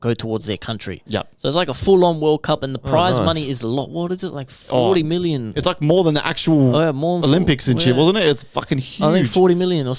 go towards their country. Yep. So it's like a full-on World Cup, and the prize money is a lot. What is it, like 40 million? It's like more than the actual Olympics and shit, wasn't it? It's fucking huge. I think 40 million or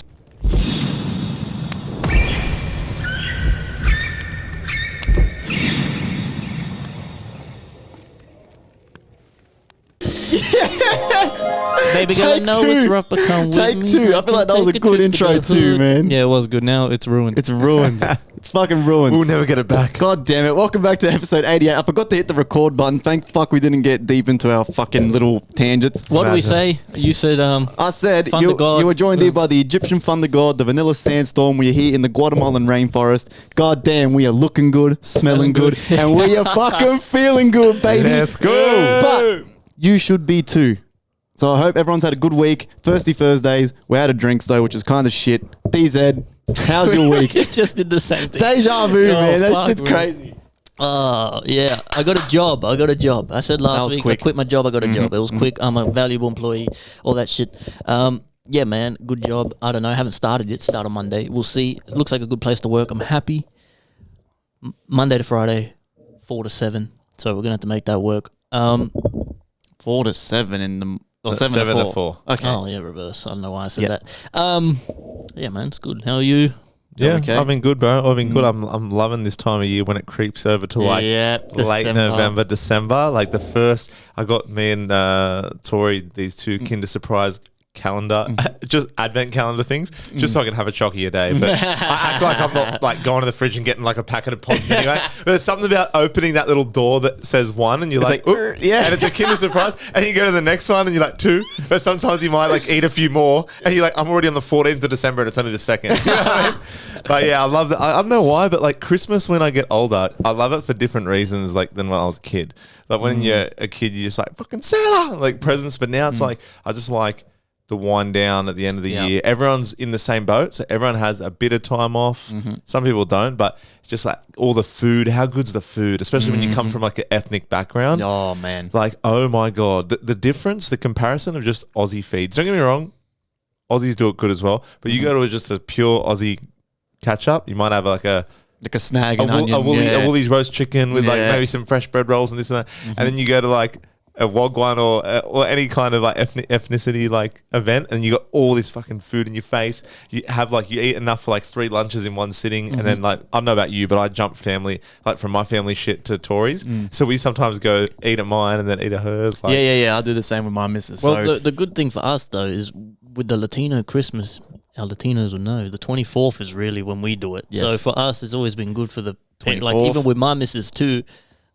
Baby girl, I know it's rough, but come with me. Take two. I feel like that was a good intro too, man. Yeah, it was good. Now it's ruined. It's ruined. It's fucking ruined. We'll never get it back. God damn it. Welcome back to episode 88. I forgot to hit the record button. Thank fuck we didn't get deep into our fucking little tangents. What did we say? You said I said you were joined here by the Egyptian thunder god, the vanilla sandstorm. We are here in the Guatemalan rainforest. God damn, we are looking good, smelling good, and we are fucking feeling good, baby. Let's go. But you should be too. So I hope everyone's had a good week. Thirsty Thursdays. We had a drinks though, which is kind of shit. DZ, how's your week? it just did the same thing. Deja vu, man. That shit's crazy. Yeah. I got a job. I said last week, I quit my job. I got a job. It was quick. I'm a valuable employee. All that shit. Yeah, man. Good job. I don't know. I haven't started yet. Start on Monday. We'll see. It looks like a good place to work. I'm happy. Monday to Friday, 4 to 7. So we're going to have to make that work. 4 to 7 in the... Or 7 to 4. Okay. Oh, yeah, reverse. I don't know why I said that. Yeah, man, it's good. How are you? Yeah, okay? I've been good, bro. I've been good. I'm loving this time of year when it creeps over to late November, December. Like the first, I got me and Tori these two Kinder Surprise calendar, just advent calendar things, just so I can have a chockier day. But I act like I'm not like going to the fridge and getting like a packet of pods anyway. But there's something about opening that little door that says 1 and you're like yeah, and it's a Kinder Surprise, and you go to the next one and you're like 2. But sometimes you might like eat a few more and you're like, I'm already on the 14th of December and it's only the 2nd. You know what I mean? But yeah, I love that. I don't know why, but like Christmas when I get older, I love it for different reasons like than when I was a kid. Like when you're a kid, you're just like fucking Santa, like presents. But now it's like I just like the wind down at the end of the year. Everyone's in the same boat, so everyone has a bit of time off. Some people don't, but it's just like all the food. How good's the food, especially when you come from like an ethnic background? Oh man, like oh my god, the difference, the comparison of just Aussie feeds. Don't get me wrong, Aussies do it good as well, but you go to just a pure Aussie catch up, you might have like a snag, a Woolies roast chicken with like maybe some fresh bread rolls and this and that, and then you go to like a Wagwan or any kind of like ethnicity like event, and you got all this fucking food in your face. You have like you eat enough for like 3 lunches in one sitting, and then like I don't know about you, but I jump family like from my family shit to Tori's. So we sometimes go eat at mine and then eat at hers. Like, yeah. I do the same with my missus. Well, the good thing for us though is with the Latino Christmas. Our Latinos will know the 24th is really when we do it. Yes. So for us, it's always been good for the 24th. Like even with my missus too,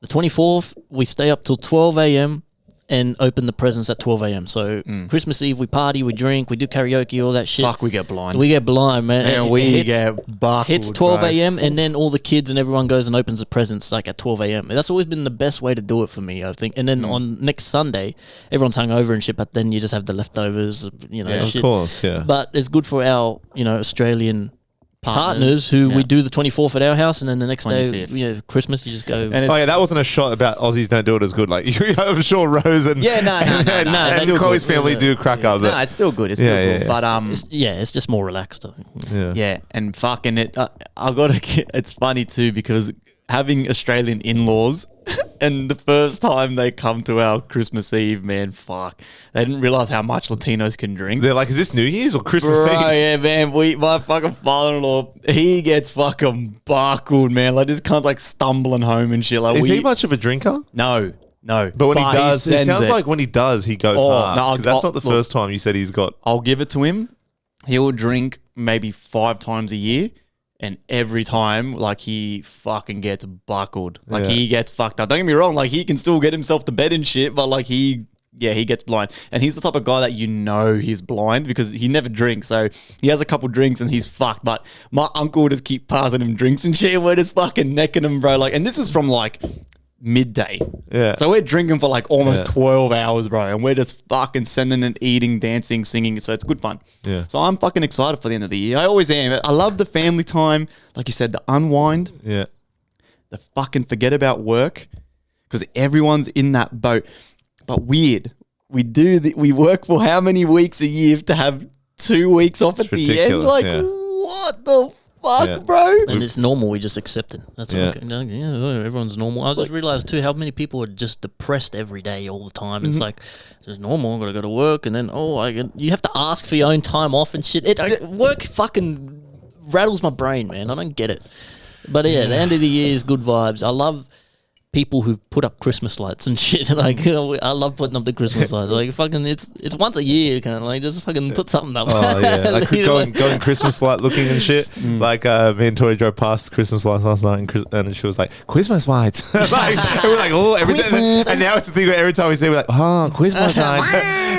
the 24th we stay up till 12 a.m. and open the presents at 12 a.m. So Christmas Eve we party, we drink, we do karaoke, all that shit. Fuck, we get blind. We get blind, man. And we get buckled. Hits 12 a.m. and then all the kids and everyone goes and opens the presents like at 12 a.m. That's always been the best way to do it for me, I think. And then on next Sunday, everyone's hungover and shit, but then you just have the leftovers, you know, shit. Of course, yeah. But it's good for our, you know, Australian partners who we do the 24th at our house, and then the next 25th. Day, you know, Christmas, you just go. And that wasn't a shot about Aussies don't do it as good. Like I'm sure Rose and and Chloe's family do crack up. No, it's still good. It's still good. But it's just more relaxed. Yeah, and fucking it. I gotta. It's funny too because having Australian in-laws. And the first time they come to our Christmas Eve, man, fuck. They didn't realize how much Latinos can drink. They're like, is this New Year's or Christmas Eve? Yeah, man. My fucking father-in-law, he gets fucking buckled, man. Like, this cunt's like stumbling home and shit. Like, is he much of a drinker? No. But when he does, it sounds like when he does, he goes hard. No, that's not the first time you said he's got. I'll give it to him. He'll drink maybe 5 times a year. And every time, like, he fucking gets buckled. Like, he gets fucked up. Don't get me wrong. Like, he can still get himself to bed and shit. But, like, he gets blind. And he's the type of guy that you know he's blind because he never drinks. So, he has a couple drinks and he's fucked. But my uncle would just keep passing him drinks and shit. And we're just fucking necking him, bro. Like, and this is from, like, midday. Yeah. So, we're drinking for, like, almost 12 hours, bro. And we're just fucking sending and eating, dancing, singing. So, it's good fun. Yeah. So, I'm fucking excited for the end of the year. I always am. I love the family time. Like you said, the unwind. Yeah. The fucking forget about work. Because everyone's in that boat. But weird. We work for how many weeks a year to have 2 weeks off at the end? Like, what the fuck, bro? And it's normal. We just accept it. That's okay. Yeah, everyone's normal. I just realized too how many people are just depressed every day, all the time. It's like it's normal. I gotta go to work, and then you have to ask for your own time off and shit. Work fucking rattles my brain, man. I don't get it. But the end of the year is good vibes. I love people who put up Christmas lights and shit. Like, I love putting up the Christmas lights. Like, fucking, it's once a year, kind of like just fucking put something up. Oh yeah, like going Christmas light looking and shit. Like, me and Tori drove past Christmas lights last night, and she was like, "Christmas lights." Like, and we're like, "Oh, every day." And now it's the thing where every time we see, we're like, "Oh, Christmas lights."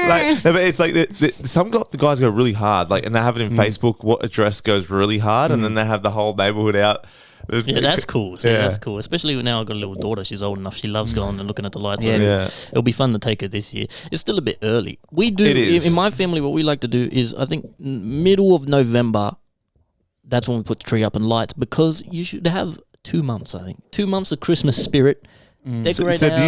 Like, but it's like some guys go really hard, like, and they have it in Facebook. What address goes really hard, and then they have the whole neighborhood out. Yeah, that's cool. See, that's cool. Especially now I've got a little daughter. She's old enough. She loves going and looking at the lights. It'll be fun to take her this year. It's still a bit early. We do, in my family, what we like to do is, I think, middle of November, that's when we put the tree up and lights, because you should have 2 months, I think. 2 months of Christmas spirit. Decorate so do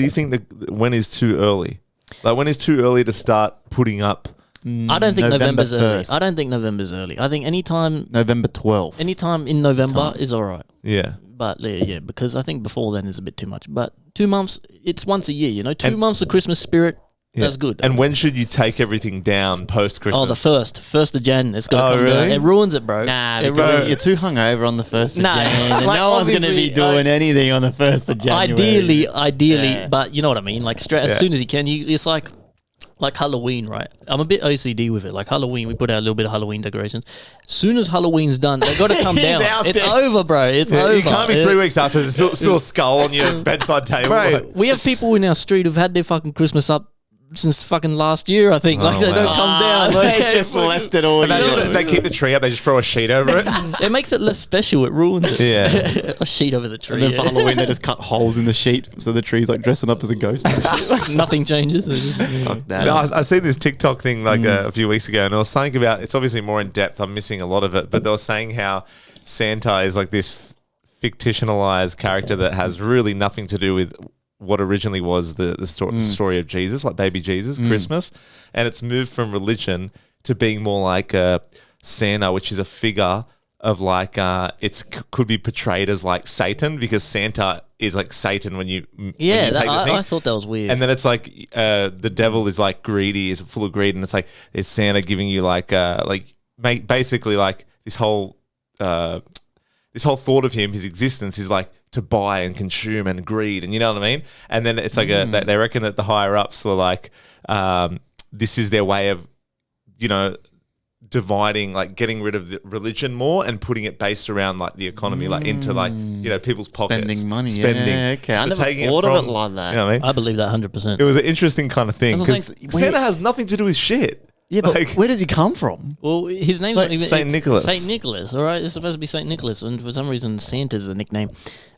you think that when is too early? Like, when is too early to start putting up? I don't think November's early. I don't think November's early. I think anytime November 12th. Anytime in November is all right. Yeah. But because I think before then is a bit too much. But 2 months, it's once a year, 2 months of Christmas spirit. Yeah. That's good. And when should you take everything down post Christmas? Oh, the 1st of Jan. It's got to come down. It ruins it, bro. Nah, you're too hungover on the 1st of Jan. And like, no one's going to be doing anything on the 1st of January. Ideally, but you know what I mean. Like as soon as you can, it's like Halloween, right? I'm a bit OCD with it. Like Halloween, we put out a little bit of Halloween decorations. As soon as Halloween's done, they've got to come down. It's over, bro. It's over. You can't be 3 weeks after there's still a skull on your bedside table. Bro, we have people in our street who've had their fucking Christmas up since fucking last year, I think. Like, they don't come down. Like, they just left it all. Imagine they keep the tree up, they just throw a sheet over it. It makes it less special. It ruins it. Yeah. A sheet over the tree. And then for Halloween, they just cut holes in the sheet so the tree's like dressing up as a ghost. Nothing changes. Fuck that. No, I seen this TikTok thing like a few weeks ago, and I was saying about, it's obviously more in depth. I'm missing a lot of it, but they were saying how Santa is like this fictionalized character that has really nothing to do with what originally was the story of Jesus, like baby Jesus, Christmas. And it's moved from religion to being more like Santa, which is a figure of like, could be portrayed as like Satan, because Santa is like Satan when you I thought that was weird. And then it's like the devil is like greedy, is full of greed, and it's Santa giving you basically like this whole thought of him, his existence is like to buy and consume and greed, and you know what I mean? And then it's like they reckon that the higher ups were like, this is their way of, dividing, like getting rid of the religion more and putting it based around like the economy, like into like, people's pockets. Spending money. Spending. Yeah, okay. I never thought of it like that. You know what I mean? I believe that 100%. It was an interesting kind of thing, because Santa has nothing to do with shit. Yeah, but where does he come from? Well, his name's not even Saint Nicholas. Saint Nicholas, all right? It's supposed to be Saint Nicholas, and for some reason, Santa's a nickname.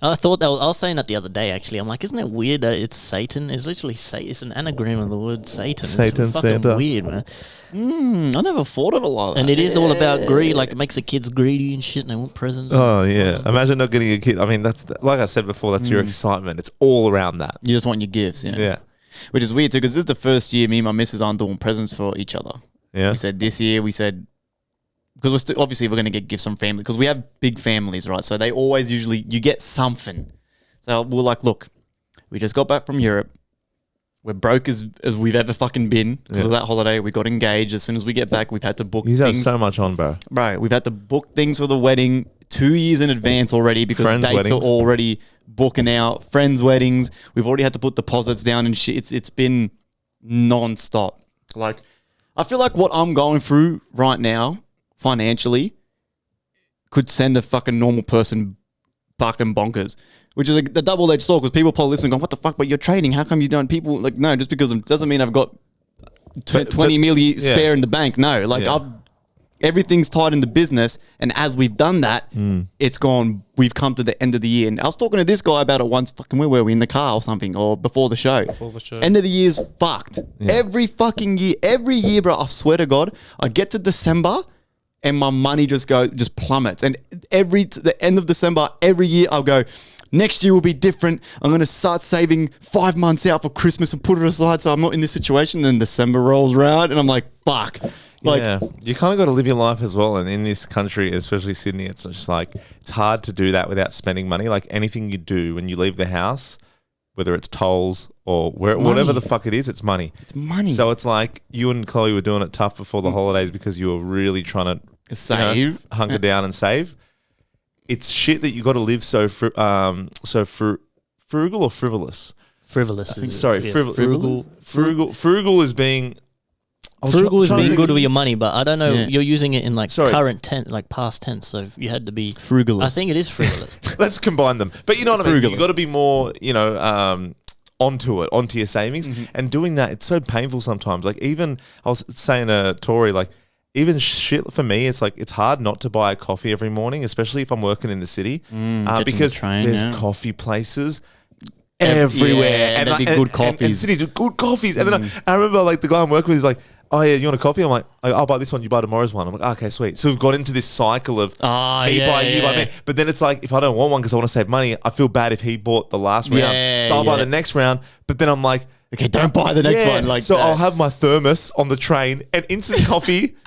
I thought that I was saying that the other day, actually. I'm like, isn't it weird that it's Satan? It's literally it's an anagram of the word Satan. Satan, it's fucking Santa. Weird, man. I never thought of it like that. And it is all about greed. Like, it makes the kids greedy and shit, and they want presents. Oh, yeah. Imagine not getting a kid. I mean, that's like I said before, that's your excitement. It's all around that. You just want your gifts, yeah. Yeah. Which is weird, too, because this is the first year me and my missus aren't doing presents for each other. Yeah. We said this year, because obviously we're going to get gifts from family, because we have big families, right? So they always you get something. So we're like, look, we just got back from Europe. We're broke as we've ever fucking been because of that holiday. We got engaged. As soon as we get back, we've had to book things. You have so much on, bro. Right. We've had to book things for the wedding 2 years in advance already, because dates weddings are already booking out. Friends' weddings. We've already had to put deposits down and shit. It's been non-stop. Like, I feel like what I'm going through right now, financially, could send a fucking normal person fucking bonkers. Which is a double-edged sword, because people probably listen and go, what the fuck, but you're trading. How come you don't? People, like, no, just because it doesn't mean I've got 20 million spare in the bank. No, like, everything's tied into business. And as we've done that, it's gone, we've come to the end of the year. And I was talking to this guy about it once, fucking, where were we, in the car or something, or before the show. End of the year's fucked. Yeah. Every fucking year, bro, I swear to God, I get to December and my money just plummets. And the end of December, every year I'll go, next year will be different. I'm going to start saving 5 months out for Christmas and put it aside so I'm not in this situation. And then December rolls around and I'm like, fuck. Like, yeah, you kind of got to live your life as well. And in this country, especially Sydney, it's just like, it's hard to do that without spending money. Like anything you do when you leave the house, whether it's tolls or whatever the fuck it is, it's money. It's money. So it's like you and Chloe were doing it tough before the holidays because you were really trying to save, hunker down and save. It's shit that you got to live so frugal or frivolous. Frivolous. Frugal is being. Frugal is being good with your money, but I don't know. Yeah. You're using it in current tense, like past tense. So if you had to be frugalist, I think it is frivolous. Let's combine them. But you know what I mean. You got to be more, onto your savings, and doing that. It's so painful sometimes. Like even I was saying to Tori, like even shit for me, it's like it's hard not to buy a coffee every morning, especially if I'm working in the city, because there's coffee places everywhere, and they do good coffees. And City do good coffees. And then I remember like the guy I'm working with is like, oh yeah, you want a coffee? I'm like, I'll buy this one, you buy tomorrow's one. I'm like, okay, sweet. So we've got into this cycle of me buy, you buy me. But then it's like, if I don't want one because I want to save money, I feel bad if he bought the last round. So I'll buy the next round. But then I'm like, okay, don't buy the next one. Like, so I'll have my thermos on the train and instant coffee.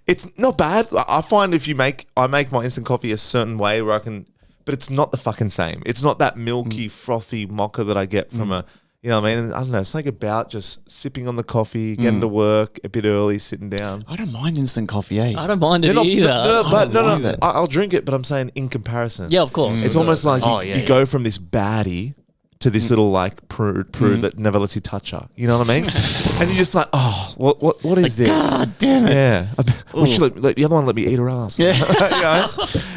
It's not bad. I find I make my instant coffee a certain way where I can, but it's not the fucking same. It's not that milky, frothy mocha that I get from a. You know what I mean? I don't know. It's like about just sipping on the coffee, getting to work a bit early, sitting down. I don't mind instant coffee, eh? I don't mind it either. No. I'll drink it, but I'm saying in comparison. Yeah, of course. It's almost like you go from this baddie to this little like prude that never lets you touch her. You know what I mean? And you're just like, oh, what is this? God damn it! Yeah, the other one let me eat her ass. Yeah,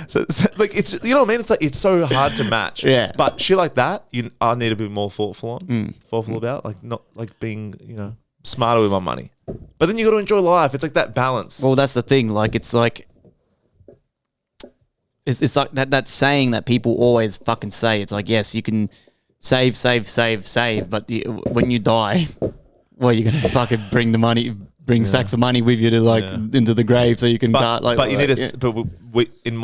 so like it's you know what I mean. It's like it's so hard to match. Yeah, but shit like that, I need to be more thoughtful about, like not like being smarter with my money. But then you got to enjoy life. It's like that balance. Well, that's the thing. Like it's like that saying that people always fucking say. It's like, yes, you can save, but when you die, well, you're gonna fucking bring sacks of money with you to into the grave so you can start like. But you need to. But in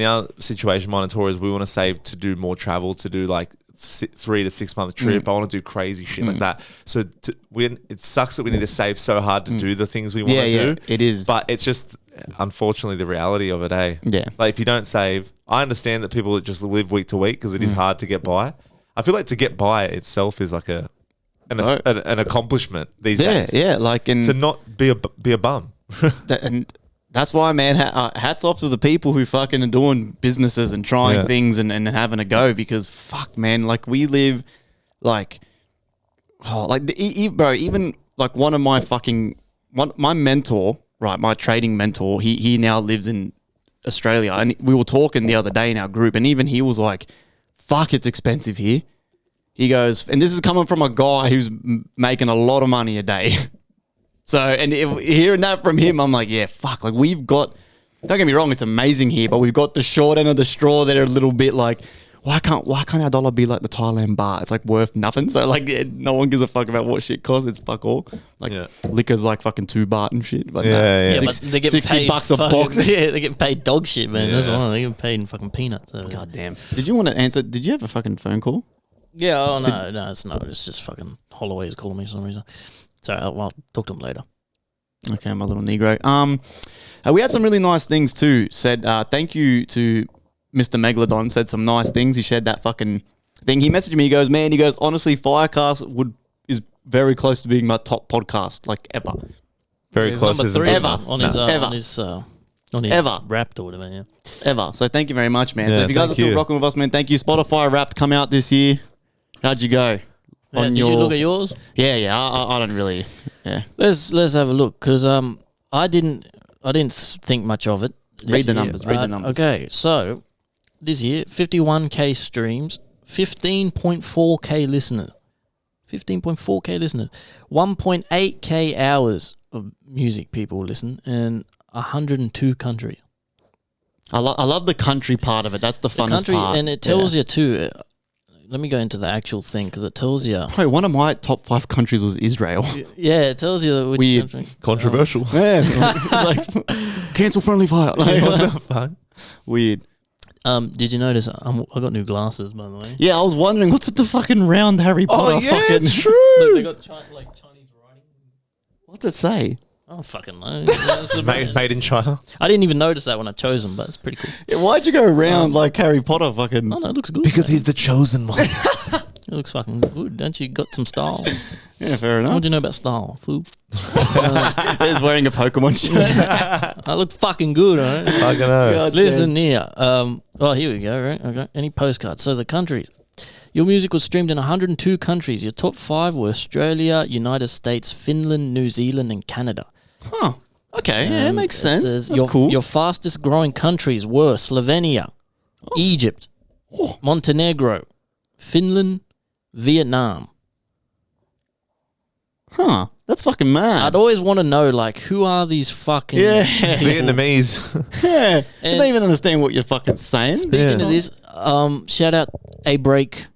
our situation, mine and Tori's, we want to save to do more travel, to do like 3 to 6 month trip. I want to do crazy shit like that. So it sucks that we need to save so hard to do the things we want to do. It is, but it's just unfortunately the reality of it. Yeah. Like if you don't save, I understand that people just live week to week because it is hard to get by. I feel like to get by itself is like an accomplishment these days. Yeah, like to not be a bum. And that's why, man, hats off to the people who fucking are doing businesses and trying things and having a go, because fuck, man, like we live like, even like one of my my mentor, right, my trading mentor, he now lives in Australia, and we were talking the other day in our group, and even he was like, fuck, it's expensive here. He goes, and this is coming from a guy who's making a lot of money a day. So, and hearing that from him, I'm like, yeah, fuck. Like we've got, don't get me wrong, it's amazing here, but we've got the short end of the straw that are a little bit like, why can't our dollar be like the Thailand baht? It's like worth nothing. So like no one gives a fuck about what shit costs. It's fuck all. Like liquor's like fucking 2 baht and shit. But but they get 60 paid bucks a box. Yeah, they get paid dog shit, man. That's why they get paid in fucking peanuts. So. God damn. Did you want to answer? Did you have a fucking phone call? Yeah. Oh no, it's not. It's just fucking Holloway's calling me for some reason. So I'll talk to him later. Okay, my little Negro. We had some really nice things too. Said thank you to Mr. Megalodon, said some nice things. He shared that fucking thing. He messaged me. He goes, man, honestly, FireCast is very close to being my top podcast, like ever. Very close. Number 3 ever on his ever Wrapped or whatever, yeah. Ever. So thank you very much, man. Yeah, so if you guys are still rocking with us, man, thank you. Spotify Wrapped come out this year. How'd you go? Did you look at yours? Yeah. I don't really. Yeah. Let's have a look, because I didn't think much of it. Read the numbers. Okay, so this year, 51k streams, 15.4k listeners. 15.4k listeners. 1.8k hours of music people listen, and 102 countries. I love the country part of it. That's the funnest part. And it tells you too. Let me go into the actual thing, because it tells you. Probably one of my top 5 countries was Israel. Yeah, it tells you which weird, country. Controversial. Like cancel friendly fire. Like, what the fuck? Weird. Did you notice I got new glasses, by the way? Yeah, I was wondering what's with the fucking round Harry Potter. Oh yeah, fucking true. Look, they got Chinese writing. What's it say? I don't fucking know. Made in China. I didn't even notice that when I chose them, but it's pretty cool. Yeah, why'd you go around like Harry Potter fucking... Oh, no, it looks good. Because he's the chosen one. It looks fucking good, don't you? Got some style. Yeah, fair enough. What do you know about style? Food. He's wearing a Pokemon shirt. I look fucking good, all right? I don't know. Listen here. Here we go, right? Okay. Any postcards? So the countries. Your music was streamed in 102 countries. Your top 5 were Australia, United States, Finland, New Zealand, and Canada. Huh. Okay, yeah, it makes sense. That's cool. cool. Your fastest growing countries were Slovenia, Egypt, Montenegro, Finland, Vietnam. Huh. That's fucking mad. I'd always want to know, like, who are these fucking Vietnamese. Yeah. They don't even understand what you're fucking saying. Speaking of this, shout out A Break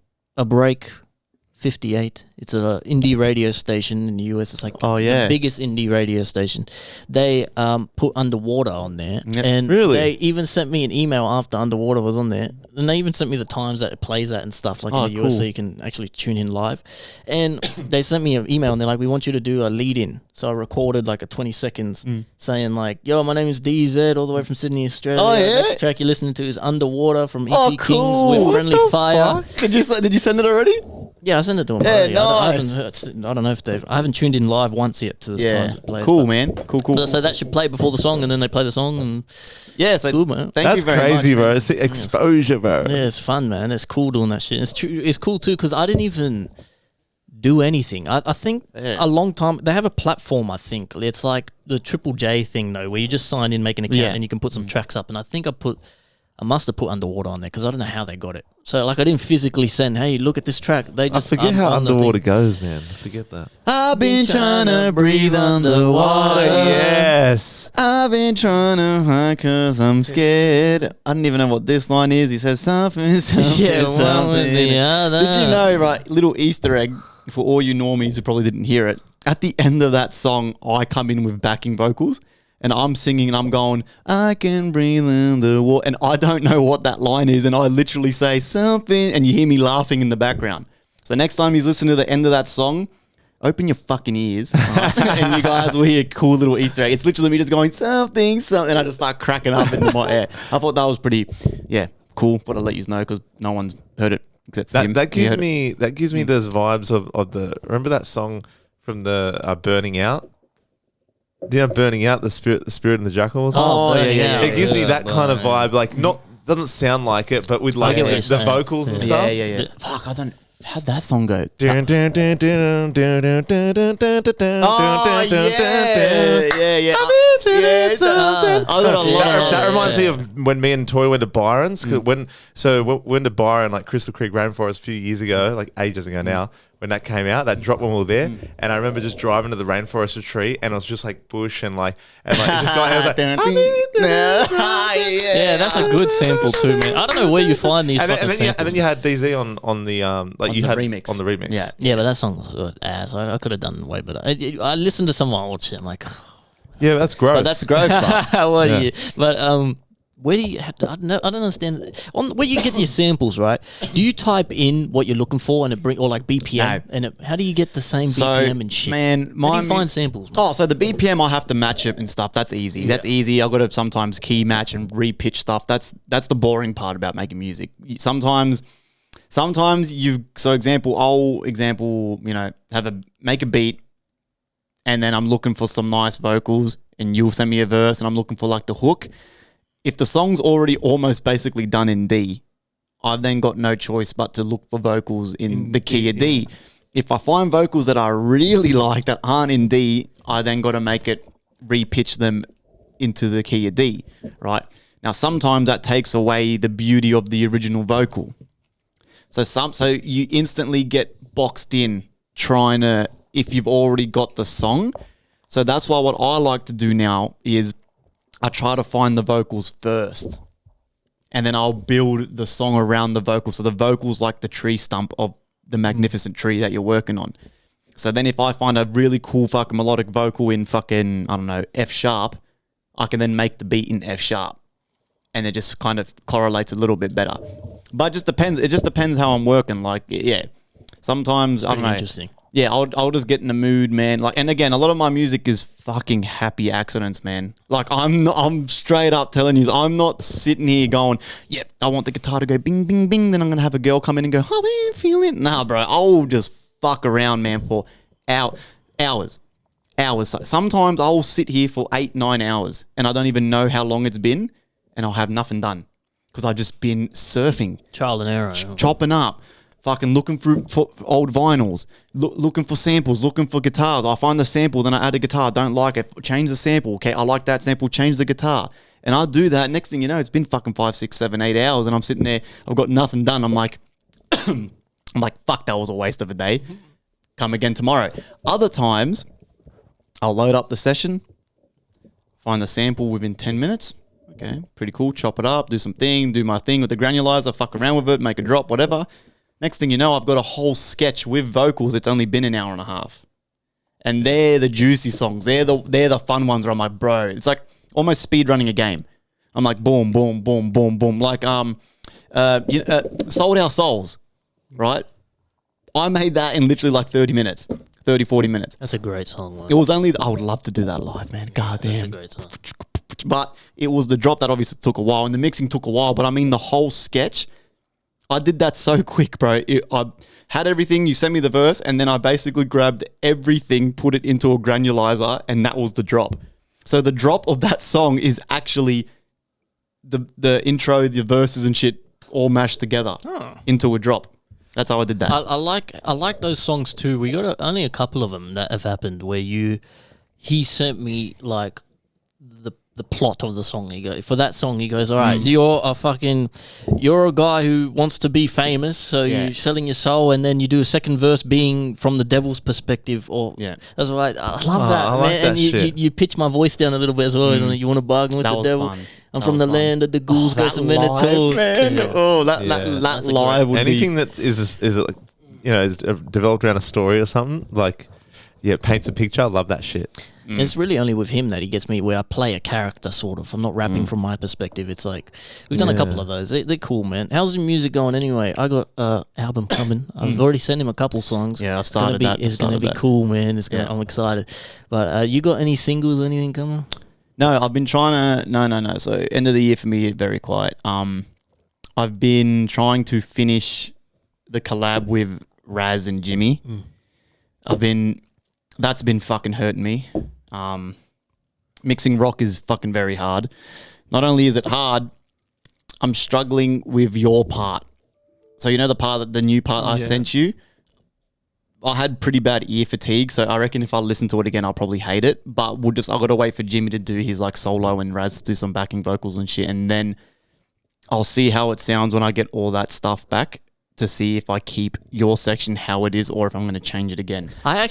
58. It's an indie radio station in the US. It's like the biggest indie radio station. They put Underwater on there. Yep. And really? They even sent me an email after Underwater was on there. And they even sent me the times that it plays at and stuff, like in the US, so you can actually tune in live. And they sent me an email and they're like, we want you to do a lead-in. So I recorded like a 20 seconds saying like, yo, my name is DZ, all the way from Sydney, Australia. Oh, yeah? Next track you're listening to is Underwater from EP Kings with Friendly Fire. Did you send it already? Yeah, I sent it to them. Yeah, already. nice. I don't know if I haven't tuned in live once yet to the times it plays. Cool, man. Cool. So that should play before the song, and then they play the song, and so it's good, man. That's crazy, bro. It's exposure, bro. Yeah, it's fun, man. It's cool doing that shit. It's cool too because I didn't even do anything. I think a long time they have a platform. I think it's like the Triple J thing though, where you just sign in, make an account, and you can put some tracks up. And I think I must have put Underwater on there because I don't know how they got it. So like I didn't physically send, hey, look at this track. They just I forget how Underwater goes, man. I forget that. I've been trying to breathe underwater. Yes. I've been trying to hide because I'm scared. I don't even know what this line is. He says something. Did you know, right, little Easter egg for all you normies who probably didn't hear it. At the end of that song, I come in with backing vocals. And I'm singing and I'm going, I can breathe in the water. And I don't know what that line is. And I literally say something. And you hear me laughing in the background. So next time you listen to the end of that song, open your fucking ears. And you guys will hear a cool little Easter egg. It's literally me just going, something. And I just start cracking up into my air. I thought that was pretty, cool. But I'll let you know because no one's heard it except for him. That gives me those vibes of the, remember that song from the Burning Out? Do you know Burning Out, the spirit and the jackal? Or something? Oh, yeah. It gives me that kind of vibe, like doesn't sound like it, but with like the vocals and stuff. Yeah. Fuck, I don't. How'd that song go? Oh, yeah. That reminds me of when me and Toy went to Byron's. We went to Byron, like Crystal Creek Rainforest a few years ago, like ages ago now. When that came out, that dropped when we were there, and I remember just driving to the rainforest retreat, and it was just like bush and like it just got. I was like, yeah, that's a good sample too, man. I don't know where you find these. And then you had DZ on the remix. on the remix. Yeah, but that song was ass. I could have done way better. I listened to some of my old shit. I'm like, yeah, that's growth. But that's growth. What do you? But where do you have to? I don't understand. Where you get your samples, right? Do you type in what you're looking for and it bring or like BPM? No. And how do you get the same BPM and shit? Man, how do you find samples? Man? So the BPM I have to match it and stuff. That's easy. That's easy. I've got to sometimes key match and re-pitch stuff. That's the boring part about making music. Sometimes make a beat, and then I'm looking for some nice vocals, and you'll send me a verse, and I'm looking for like the hook. If the song's already almost basically done in D, I've then got no choice but to look for vocals in the key of D. If I find vocals that I really like that aren't in D, I then got to make it re-pitch them into the key of D, right? Now, sometimes that takes away the beauty of the original vocal. So you instantly get boxed in trying to, if you've already got the song. So that's why what I like to do now is I try to find the vocals first, and then I'll build the song around the vocals. So the vocals like the tree stump of the magnificent tree that you're working on. So then if I find a really cool fucking melodic vocal in fucking, I don't know, F sharp, I can then make the beat in F sharp, and it just kind of correlates a little bit better. But it just depends. It just depends how I'm working. Like, yeah, sometimes I don't know. Interesting. yeah, I'll just get in the mood, man. Like, and again, a lot of my music is fucking happy accidents, man. Like, I'm straight up telling you, I'm not sitting here going, yeah, I want the guitar to go bing, bing, bing. Then I'm gonna have a girl come in and go, how are you feeling? Nah, bro, I'll just fuck around, man, for hours. Sometimes I'll sit here for 8-9 hours, and I don't even know how long it's been, and I'll have nothing done because I've just been surfing, trial and error, chopping up. Fucking looking for old vinyls, looking for samples, looking for guitars. I find the sample, then I add a guitar. Don't like it. Change the sample. Okay, I like that sample. Change the guitar. And I do that. Next thing you know, it's been fucking 5, 6, 7, 8 hours, and I'm sitting there. I've got nothing done. I'm like, fuck, that was a waste of a day. Come again tomorrow. Other times, I'll load up the session, find the sample within 10 minutes. Okay, pretty cool. Chop it up, do my thing with the granulizer, fuck around with it, make a drop, whatever. Next thing you know, I've got a whole sketch with vocals. It's only been an hour and a half. And they're the juicy songs. They're the fun ones where I'm like, bro, it's like almost speed running a game. I'm like, boom, boom, boom, boom, boom. Like, Sold Our Souls, right? I made that in literally like 30 minutes, 30, 40 minutes. That's a great song, man. It was only, I would love to do that live, man. God damn. That's a great song. But it was the drop that obviously took a while, and the mixing took a while. But I mean, the whole sketch, I did that so quick, bro. I had everything. You sent me the verse, and then I basically grabbed everything, put it into a granulizer, and that was the drop. So the drop of that song is actually the intro, the verses and shit all mashed together into a drop. That's how I did that. I like those songs too. We got only a couple of them that have happened where he sent me like the plot of the song. For that song, he goes, all right, you're a guy who wants to be famous, so you're selling your soul, and then you do a second verse being from the devil's perspective. That's right. I love that, man. Like that and shit. You pitch my voice down a little bit as well. You want to bargain with the devil. Fun. I'm from the land of the ghouls, got some minotaurs. Oh, that live would anything that is like, is developed around a story or something, like, paints a picture. I love that shit. It's really only with him that he gets me where I play a character, sort of. I'm not rapping from my perspective. It's like, we've done a couple of those. They're cool, man. How's the music going anyway? I got an album coming. I've already sent him a couple songs. Yeah, I've started that. It's going to be cool, man. I'm excited. But you got any singles or anything coming? No, I've been trying to... No. So, end of the year for me, very quiet. I've been trying to finish the collab with Raz and Jimmy. That's been fucking hurting me. Mixing rock is fucking very hard. Not only is it hard, I'm struggling with your part. So the new part I sent you, I had pretty bad ear fatigue, so I reckon if I listen to it again, I'll probably hate it. But I got to wait for Jimmy to do his like solo and Raz to do some backing vocals and shit, and then I'll see how it sounds when I get all that stuff back, to see if I keep your section how it is or if I'm going to change it again. I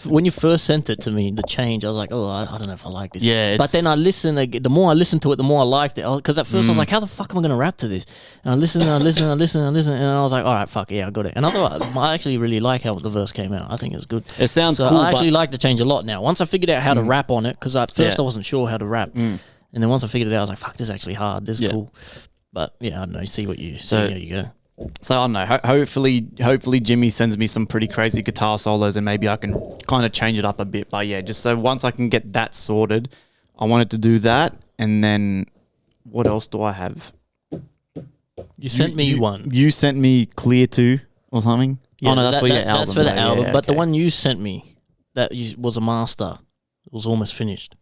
when you first sent it to me, the change, I was like, I don't know if I like this. Yeah. But then the more I listened to it, the more I liked it. Because at first I was like, how the fuck am I going to rap to this? And I listened, and I was like, all right, fuck yeah, I got it. And I actually really like how the verse came out. I think it's good. It sounds cool. I actually like the change a lot now. Once I figured out how to rap on it, because at first I wasn't sure how to rap. And then once I figured it out, I was like, fuck, this is actually hard. This is cool. But yeah, I don't know. See how you go. So I don't know. Hopefully Jimmy sends me some pretty crazy guitar solos, and maybe I can kind of change it up a bit. But yeah, just so once I can get that sorted, I wanted to do that. And then what else do I have? You sent me one. You sent me Clear 2 or something. Yeah, that's for your album. That's for the album. Yeah, but the one you sent me, was a master. It was almost finished.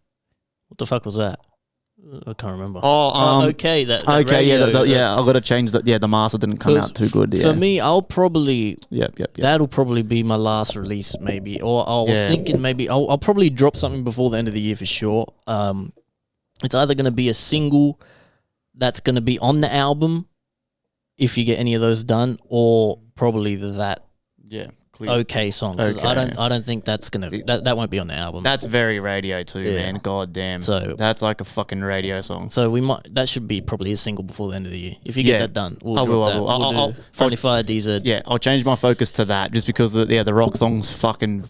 What the fuck was that? I can't remember. Okay. I've got to change that. Yeah, the master didn't come out too good. Yeah. For me, I'll probably... Yep. That'll probably be my last release, maybe. Or I was thinking maybe... I'll probably drop something before the end of the year for sure. It's either going to be a single that's going to be on the album, if you get any of those done, or probably that... Yeah. Okay song. I don't think that's gonna that won't be on the album. That's very radio too, man. God damn. So that's like a fucking radio song. So that should be probably a single before the end of the year. If you get that done, I'll 45 DZ. Yeah, I'll change my focus to that just because the rock song's fucking.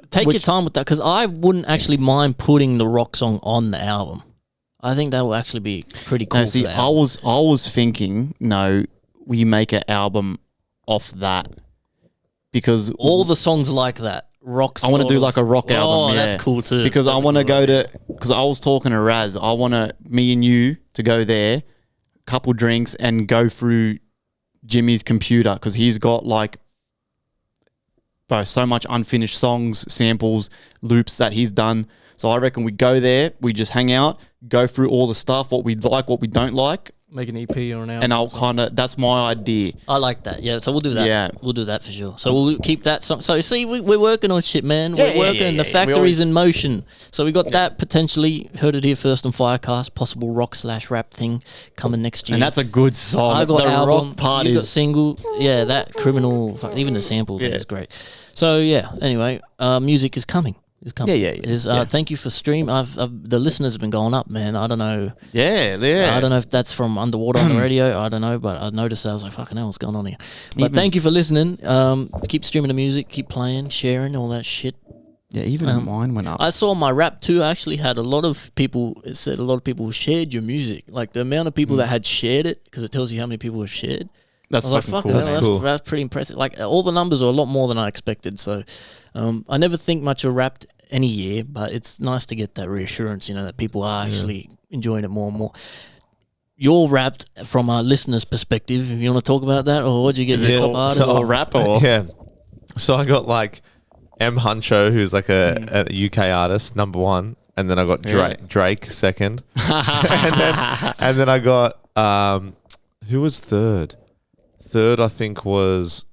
Take your time with that, because I wouldn't actually mind putting the rock song on the album. I think that will actually be pretty cool. No, see, I was thinking, we make an album off that. because all the songs like that. Rock. I want to do like a rock album. Oh, that's cool too. Because I want to go to. Because I was talking to Raz. I want me and you to go there, couple drinks, and go through Jimmy's computer because he's got like, bro, so much unfinished songs, samples, loops that he's done. So I reckon we go there, we just hang out, go through all the stuff, what we like, what we don't like. Make an EP or an album. And I'll kind of, that's my idea. I like that. Yeah, so we'll do that. Yeah. We'll do that for sure. So we'll keep that. So see, we're working on shit, man. We're working. The factory's in motion. So we got that potentially, heard it here first on FireCast, possible rock/rap thing coming next year. And that's a good song. I got the album, rock part you got is... single. Yeah, that criminal, even the sample is great. So yeah, anyway, music is coming. It's coming. Yeah. Thank you for stream. The listeners have been going up, man. I don't know. Yeah. I don't know if that's from underwater on the radio. I don't know, but I noticed that. I was like, fucking hell, what's going on here? But thank you for listening. Keep streaming the music, keep playing, sharing, all that shit. Yeah, even mine went up. I saw my rap too. I actually had a lot of people. It said a lot of people shared your music. Like the amount of people that had shared it, because it tells you how many people have shared. That's fucking cool. That's cool. That's pretty impressive. Like all the numbers are a lot more than I expected. So I never think much of rap any year, but it's nice to get that reassurance, that people are actually enjoying it more and more. You're rapped from a listener's perspective. You want to talk about that, or what'd you get? The top artist or rapper? Yeah. So I got like M Huncho, who's like a UK artist, number one, and then I got Drake second, and then I got who was third? Third, I think, was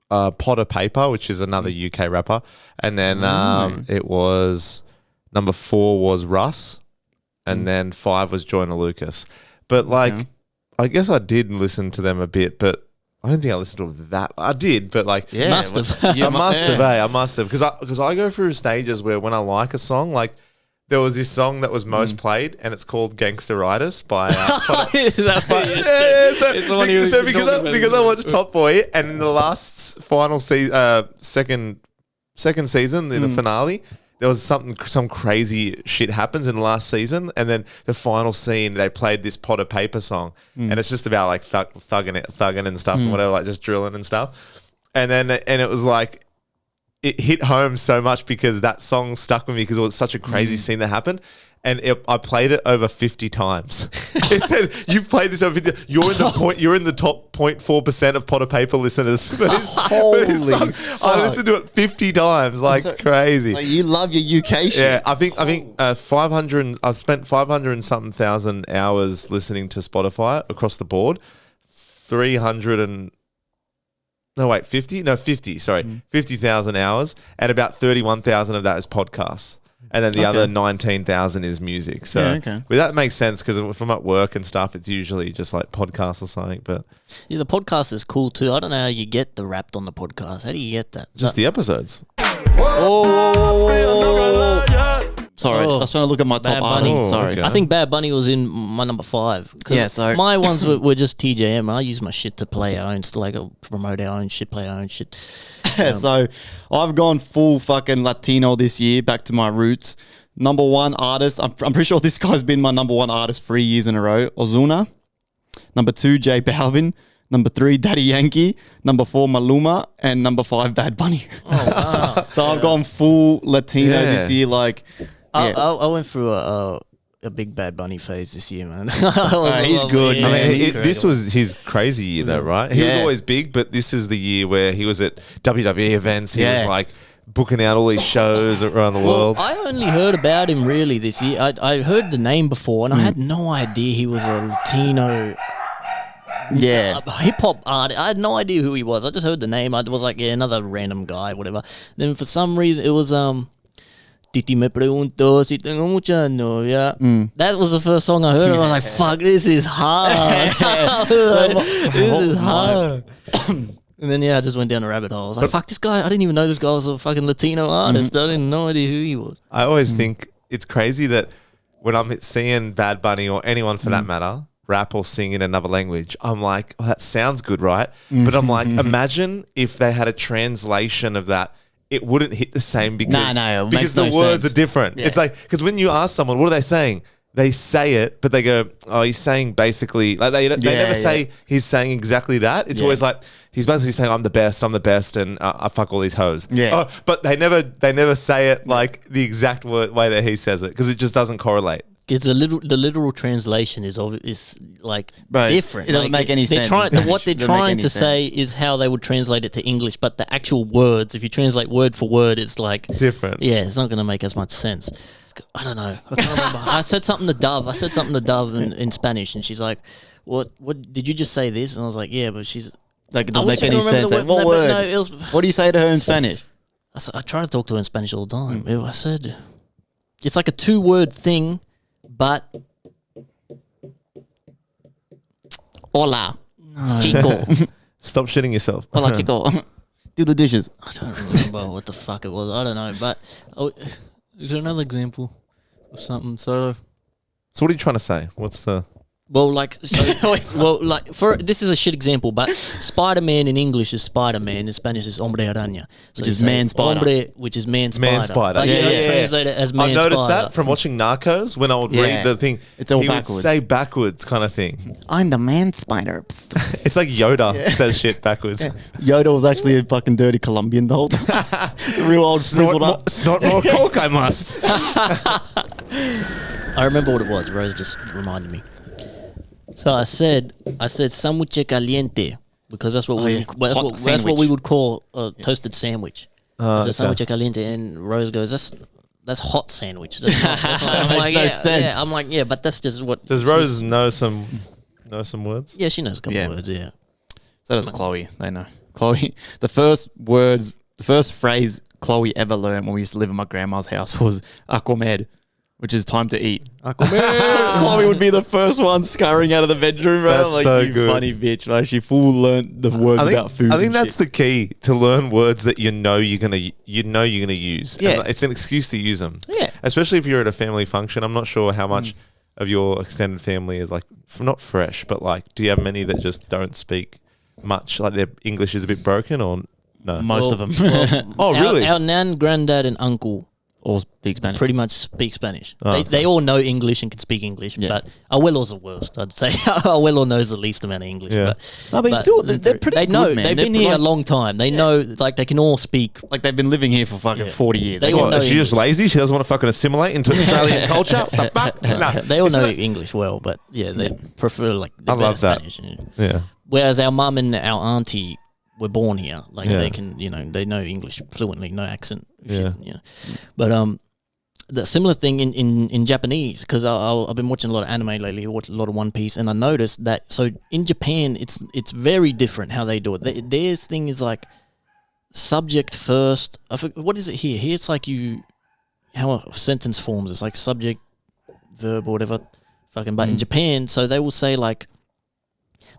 Potter Paper, which is another UK rapper. And then it was number 4 was Russ. And then 5 was Joyner Lucas. But like, I guess I did listen to them a bit, but I don't think I listened to that. I did, but like, must have. I must have. Because I go through stages where when I like a song, like, there was this song that was most played, and it's called "Gangsteritis" by. Is that what you said? Because I watched Top Boy, and in the last final second season, in the finale, there was some crazy shit happens in the last season, and then the final scene they played this Potter Paper song, and it's just about like thugging and stuff and whatever, like just drilling and stuff, and it was like. It hit home so much because that song stuck with me because it was such a crazy scene that happened. And I played it over 50 times. It said, you've played this over 50. You're in the top 0.4% of Potter Paper listeners for this song. I listened to it 50 times, crazy. Like you love your UK shit. Yeah, I think 500. I spent 500 and something thousand hours listening to Spotify across the board. 50,000 hours, and about 31,000 of that is podcasts, and then the other 19,000 is music. So but that makes sense because if I'm at work and stuff, it's usually just like podcasts or something. But the podcast is cool too. I don't know how you get the Wrapped on the podcast. How do you get that? Just the episodes. Sorry, I was trying to look at my top artists. Sorry. Okay. I think Bad Bunny was in my number 5. Yeah, so my ones were just TJM. I use my shit to play our own, promote our own shit, play our own shit. So I've gone full fucking Latino this year, back to my roots. Number 1 artist, I'm pretty sure this guy's been my number 1 artist 3 years in a row. Ozuna. Number 2, J Balvin. Number 3, Daddy Yankee. Number 4, Maluma. And number 5, Bad Bunny. Oh, wow. So I've gone full Latino this year, like... I went through a big Bad Bunny phase this year, man. He's good. Yeah, I mean, this was his crazy year, though, right? He was always big, but this is the year where he was at WWE events. He was like booking out all these shows around the world. I only heard about him really this year. I heard the name before, and I had no idea he was a Latino. Hip hop artist. I had no idea who he was. I just heard the name. I was like, another random guy, whatever. Then for some reason, it was Titi me pregunto si tengo mucha novia. That was the first song I heard. I was like, fuck, this is hard. This is hard. And then, I just went down a rabbit hole. I was like, fuck, this guy, I didn't even know this guy was a fucking Latino artist. I didn't no idea who he was. I always think it's crazy that when I'm seeing Bad Bunny or anyone for that matter, rap or sing in another language, I'm like, that sounds good, right? But I'm like, imagine if they had a translation of that. It wouldn't hit the same because the words are different. Yeah. It's like, because when you ask someone, what are they saying? they say it, but they go, "Oh, he's saying basically like they never say he's saying exactly that. It's always like he's basically saying I'm the best, and I fuck all these hoes." Yeah, but they never say it like the exact way that he says it because it just doesn't correlate. It's the literal translation is like different. It doesn't make any sense. What they're trying to say is how they would translate it to English, but the actual words, if you translate word for word, it's like different. Yeah, it's not going to make as much sense. I don't know. I can't remember. I said something to Dove in Spanish, and she's like, "What did you just say this?" And I was like, "Yeah," but she's like, it doesn't make any sense. What word? What do you say to her in Spanish? I try to talk to her in Spanish all the time. I said, it's like a 2-word thing, but hola, chico. Stop shitting yourself. Hola, chico. Do the dishes. I don't remember what the fuck it was. I don't know, but is there another example of something? So what are you trying to say? What's the... Well, like, this is a shit example, but Spider-Man in English is Spider-Man, in Spanish is Hombre Araña. So which is man spider. Hombre, which is man spider. Man spider. But you don't translate it as man spider. I've noticed that from watching Narcos when I would read the thing. It's all he backwards. Would say backwards kind of thing. I'm the man spider. It's like Yoda says shit backwards. Yoda was actually a fucking dirty Colombian the whole time. Real old snort more coke, I must. I remember what it was. Rose just reminded me. So I said sándwich caliente because that's what we would call a toasted sandwich. So sándwich caliente, and Rose goes, that's hot sandwich. I'm like, yeah, I'm like, yeah, but that's just what. Does Rose know some words? Yeah, she knows a couple words. Yeah. So does Chloe. They know. Chloe. The first phrase Chloe ever learned when we used to live in my grandma's house was "a comer," which is time to eat. Chloe would be the first one scurrying out of the bedroom, bro. That's like, so you good. Funny bitch. Like, she full learned the words about food. I think that's the key, to learn words that you know you're gonna use. Yeah, and it's an excuse to use them. Yeah, especially if you're at a family function. I'm not sure how much of your extended family is like not fresh, but like, do you have many that just don't speak much? Like their English is a bit broken, or no? Most of them. Oh, really? Our nan, granddad, and uncle all speak Spanish. Pretty much speak Spanish. Oh, they all know English and can speak English, but Abuelo's the worst. I'd say Abuelo knows the least amount of English. Yeah. But still, they're pretty they know, good, man. They've been here a long time. They know, like, they can all speak. Like, they've been living here for fucking 40 years. They all know Is she just lazy? She doesn't want to fucking assimilate into Australian culture? No. They all know English well, but they prefer, like, I love Spanish. That. Yeah. Whereas our mum and our auntie were born here. Like, they can, they know English fluently, no accent. But, the similar thing in Japanese, because I've been watching a lot of anime lately, watched a lot of One Piece, and I noticed that, so in Japan, it's very different how they do it. Their thing is like subject first. What is it here? Here it's like how a sentence forms. It's like subject, verb, or whatever. But in Japan, so they will say like,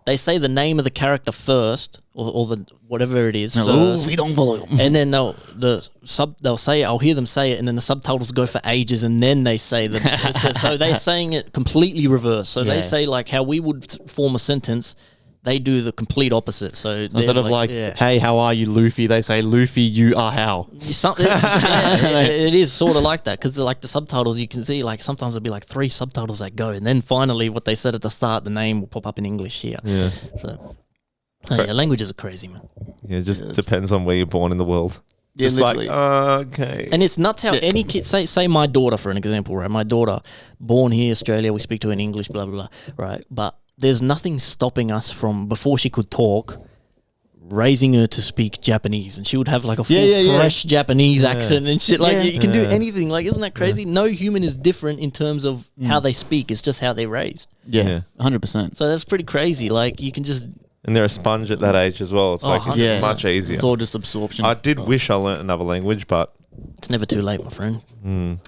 they say the name of the character first, or the whatever it is first, and then they'll say it. I'll hear them say it, and then the subtitles go for ages, and then they say so they're saying it completely reverse. So they say like how we would form a sentence, they do the complete opposite. So instead of like, hey, how are you, Luffy? They say, Luffy, you are how. It is sort of like that, because like the subtitles, you can see like sometimes there'll be like 3 subtitles that go, and then finally what they said at the start, the name will pop up in English here. Yeah. So languages are crazy, man. Yeah, it just depends on where you're born in the world. Yeah, it's literally. like, okay. And it's nuts how any kid, say my daughter, for an example, right? My daughter, born here, Australia, we speak to her in English, blah, blah, blah, right? But there's nothing stopping us from, before she could talk, raising her to speak Japanese, and she would have like a full fresh Japanese accent and shit. Like you can do anything. Like, isn't that crazy? No human is different in terms of how they speak. It's just how they're raised. Yeah, 100%. So that's pretty crazy. Like, you can just... And they're a sponge at that age as well. It's it's much easier. It's all just absorption. I did wish I learnt another language, but... It's never too late, my friend.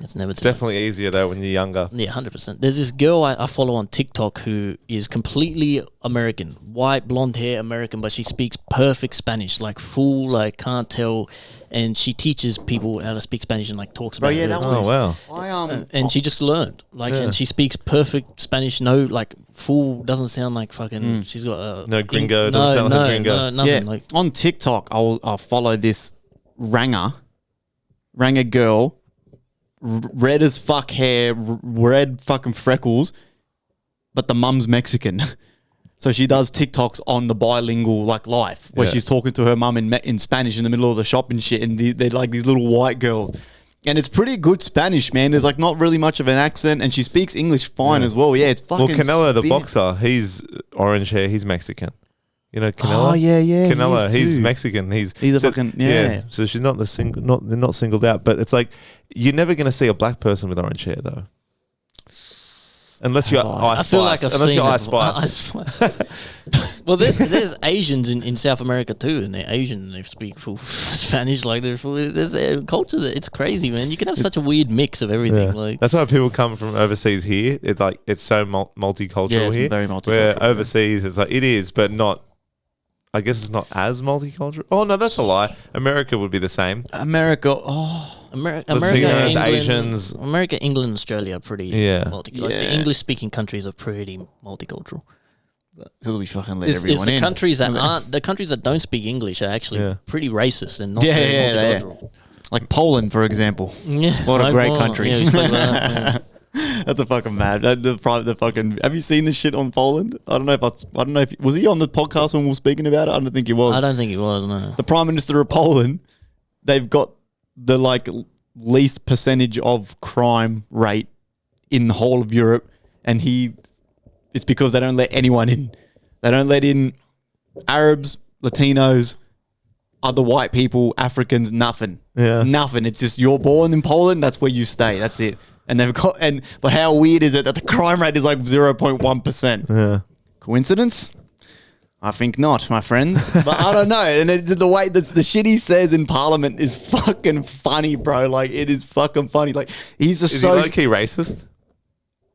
It's never too late. Definitely easier, though, when you're younger. Yeah, 100%. There's this girl I follow on TikTok who is completely American. White, blonde hair, American, but she speaks perfect Spanish. Like, full, like, can't tell. And she teaches people how to speak Spanish and, like, talks about it. Wow. And she just learned. Like, and she speaks perfect Spanish. No, like, full, doesn't sound like fucking... She's got no gringo, doesn't sound like a gringo. No, nothing. Yeah, like, on TikTok, I'll follow this ranger girl red as fuck hair, red fucking freckles, but the mum's Mexican. So she does TikToks on the bilingual life where she's talking to her mum in Spanish in the middle of the shop and shit, and they're like these little white girls. And it's pretty good Spanish, man. There's like not really much of an accent, and she speaks English fine as well. Yeah, it's fucking. Well, Canelo, the boxer, he's orange hair. He's Mexican. You know Canelo? Oh yeah. Canelo, he's Mexican. He's a fucking So she's not they're not singled out, but it's like you're never gonna see a black person with orange hair though. Unless you're Ice Spice. Unless you're Ice Spice. Well, there's Asians in South America too, and they're Asian and they speak full Spanish. Like there's a culture that it's crazy, man. You can have such a weird mix of everything. Yeah. That's why people come from overseas here. It's so multicultural it's here. Very multicultural. Where overseas, it's like it is, but not. I guess it's not as multicultural. Oh no, that's a lie. America would be the same. America, England, Asians. America, England, Australia are pretty multicultural. Like the English-speaking countries are pretty multicultural. Because we fucking let everyone the in. Countries that aren't the countries that don't speak English are actually pretty racist and not very multicultural. Like Poland, for example. Yeah, what a great country. Yeah, That's a fucking mad. The fucking. Have you seen this shit on Poland? I don't know if was he on the podcast when we were speaking about it. I don't think he was. I don't think he was. No. The Prime Minister of Poland, they've got the least percentage of crime rate in the whole of Europe, and it's because they don't let anyone in. They don't let in Arabs, Latinos, other white people, Africans, nothing. Yeah. Nothing. It's just you're born in Poland, that's where you stay. That's it. And but how weird is it that the crime rate is like 0.1%? Yeah. Coincidence? I think not, my friend. But I don't know. And the way the shit he says in Parliament is fucking funny, bro. Like it is fucking funny. Like he's just is he low-key racist?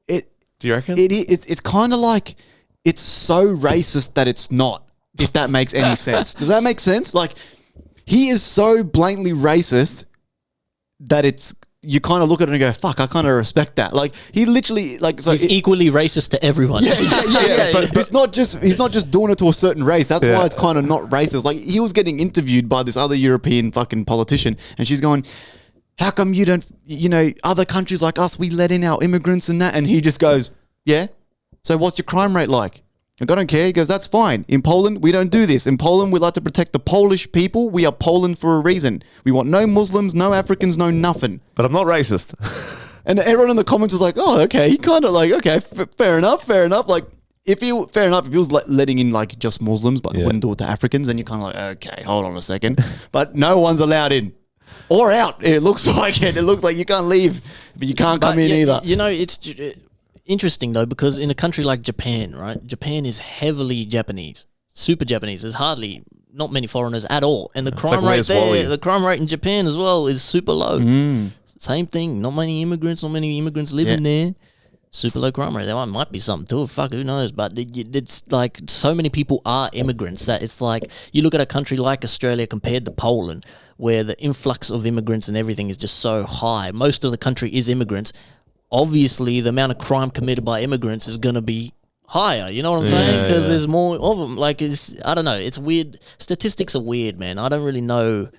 Do you reckon? It's kind of like it's so racist that it's not. If that makes any sense. Does that make sense? Like he is so blatantly racist that you kind of look at it and go, fuck, I kind of respect that. Like he literally he's equally racist to everyone. Yeah. But he's not just doing it to a certain race. That's why it's kind of not racist. Like he was getting interviewed by this other European fucking politician, and she's going, how come you don't, other countries like us, we let in our immigrants and that? And he just goes, yeah. So what's your crime rate like? Like, I don't care. He goes, that's fine. In Poland, we don't do this. In Poland, we like to protect the Polish people. We are Poland for a reason. We want no Muslims, no Africans, no nothing. But I'm not racist. And everyone in the comments was like, oh, okay. He kind of like, okay, fair enough. Like, if he was letting in like just Muslims, but wouldn't do it to Africans, then you're kind of like, okay, hold on a second. But no one's allowed in. Or out. It looks like it. It looks like you can't leave, but you can't come in either. It's interesting though, because in a country like Japan, right? Japan is heavily Japanese, super Japanese. There's not many foreigners at all, and the crime rate there, the crime rate in Japan as well is super low. Same thing. Not many immigrants living there. Super low crime rate. There might be something to it. Fuck, who knows? But it's like so many people are immigrants that it's like you look at a country like Australia compared to Poland, where the influx of immigrants and everything is just so high. Most of the country is immigrants. Obviously, the amount of crime committed by immigrants is going to be higher. You know what I'm saying? Because there's more of them. Like, I don't know. It's weird. Statistics are weird, man. I don't really know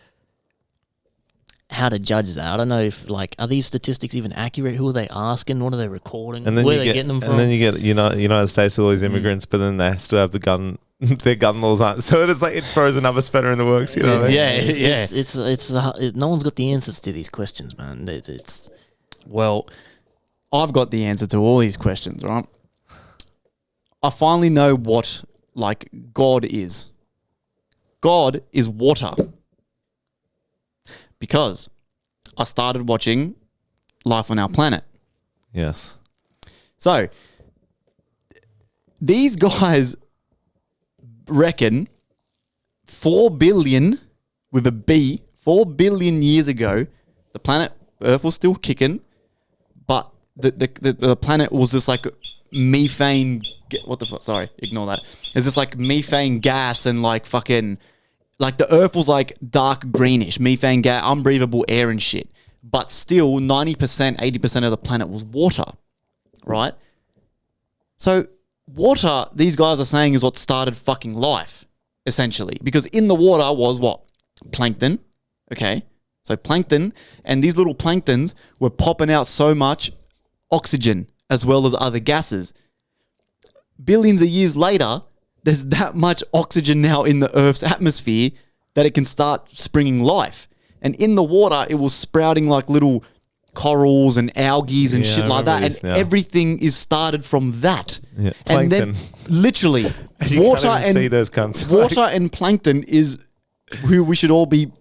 how to judge that. I don't know if are these statistics even accurate? Who are they asking? What are they recording? And then where are they getting them from? And then you get United States with all these immigrants, but then they still have the gun. Their gun laws aren't. So it's like it throws another spanner in the works. You know what I mean? Yeah. It's no one's got the answers to these questions, man. Well, I've got the answer to all these questions, right? I finally know what God is. God is water. Because I started watching Life on Our Planet. Yes. So, these guys reckon 4 billion, with a B, 4 billion years ago, the planet Earth was still kicking, but the planet was just like methane. What the fuck? Sorry, ignore that. It's just like methane gas and fucking. Like the Earth was like dark greenish, methane gas, unbreathable air and shit. But still, 90%, 80% of the planet was water, right? So water, these guys are saying, is what started fucking life, essentially. Because in the water was what? Plankton, okay? So plankton, and these little planktons were popping out so much oxygen as well as other gases. Billions of years later, there's that much oxygen now in the Earth's atmosphere that it can start springing life. And in the water, it was sprouting like little corals and algae and shit like that. And everything is started from that. Yeah. And then literally, water and plankton is who we should all be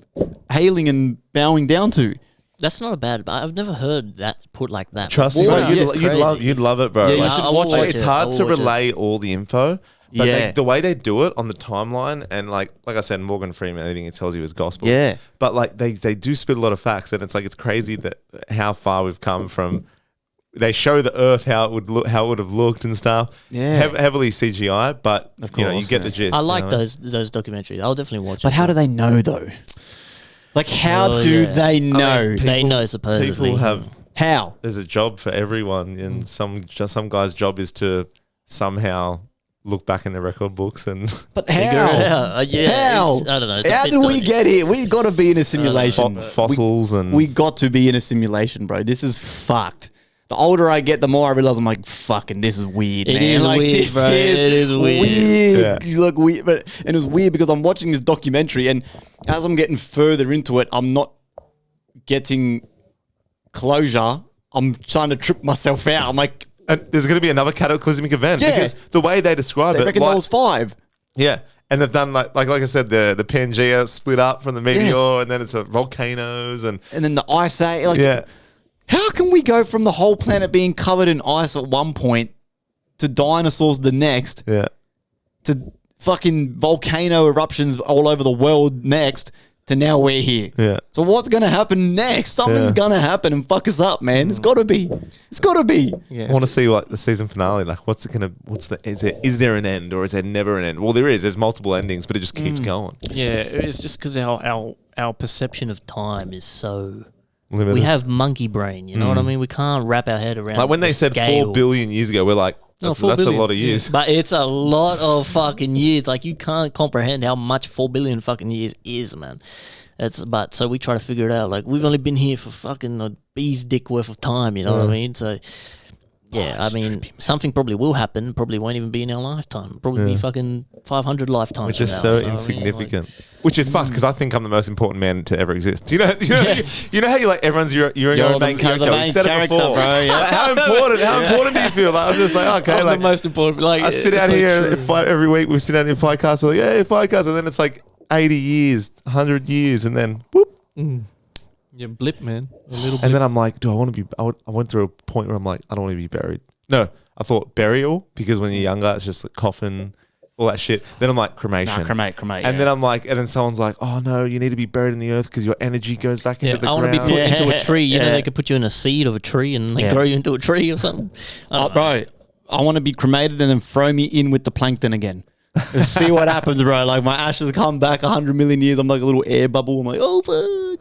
hailing and bowing down to. That's not a bad. I've never heard that put like that. Trust me, bro, you'd love it, bro. Yeah, you should watch it. It's hard to relay all the info, but the way they do it on the timeline, and like I said, Morgan Freeman, anything he tells you is gospel. Yeah. But like they do spit a lot of facts, and it's like it's crazy that how far we've come from. They show the Earth how it would have looked and stuff. Yeah, heavily CGI, but of course, you get the gist. I like those documentaries. I'll definitely watch it. But how do they know though? Like, how do they know? I mean, they know supposedly. People have how? There's a job for everyone, and some guy's job is to somehow look back in the record books and. But how? How? I don't know. How did we get here? We got to be in a simulation. Fossils we got to be in a simulation, bro. This is fucked. The older I get, the more I realize I'm like, fucking, this is weird, man. It is weird, bro. It is weird. Yeah. You look weird, and it was weird because I'm watching this documentary, and as I'm getting further into it, I'm not getting closure. I'm trying to trip myself out. I'm like, and there's going to be another cataclysmic event because the way they describe they reckon there was 5. Yeah. And they've done like I said, the Pangea split up from the meteor, and then it's volcanoes and then the ice age. How can we go from the whole planet being covered in ice at one point to dinosaurs the next? Yeah. To fucking volcano eruptions all over the world next to now we're here. Yeah. So what's going to happen next? Something's going to happen and fuck us up, man. It's got to be. It's got to be. Yeah. I want to see like the season finale. Like is there an end or is there never an end? Well, there is. There's multiple endings, but it just keeps going. Yeah. It's just because our perception of time is so... limited. We have monkey brain, you know what I mean? We can't wrap our head around. Like when they said 4 billion years ago, we're like, that's a lot of years. But it's a lot of fucking years. Like you can't comprehend how much 4 billion fucking years is, man. So we try to figure it out. Like we've only been here for fucking a bee's dick worth of time, you know what I mean? So yeah, I mean, something probably will happen. Probably won't even be in our lifetime. Probably be fucking 500 lifetimes. Which is so insignificant. Which is fucked because I think I'm the most important man to ever exist. You know how you like everyone's you're your main character. You've said it before, bro. Yeah. How important do you feel? Like I'm just like, okay, I'm like the most important. Like I sit out here every week. We sit out in FireCast. We're like, yeah, FireCast, and then it's like 80 years, 100 years, and then whoop. Yeah, blip, man. A little blip. And then I'm like, do I want to be... I went through a point where I'm like, I don't want to be buried. No, I thought burial, because when you're younger, it's just like coffin, all that shit. Then I'm like, cremation. Nah, cremate. And then I'm like... And then someone's like, oh, no, you need to be buried in the earth because your energy goes back into the ground. I want to be put into a tree. You know, they could put you in a seed of a tree and they grow you into a tree or something. Bro, I want to be cremated and then throw me in with the plankton again. See what happens, bro. Like my ashes come back 100 million years. I'm like a little air bubble. I'm like, oh fuck.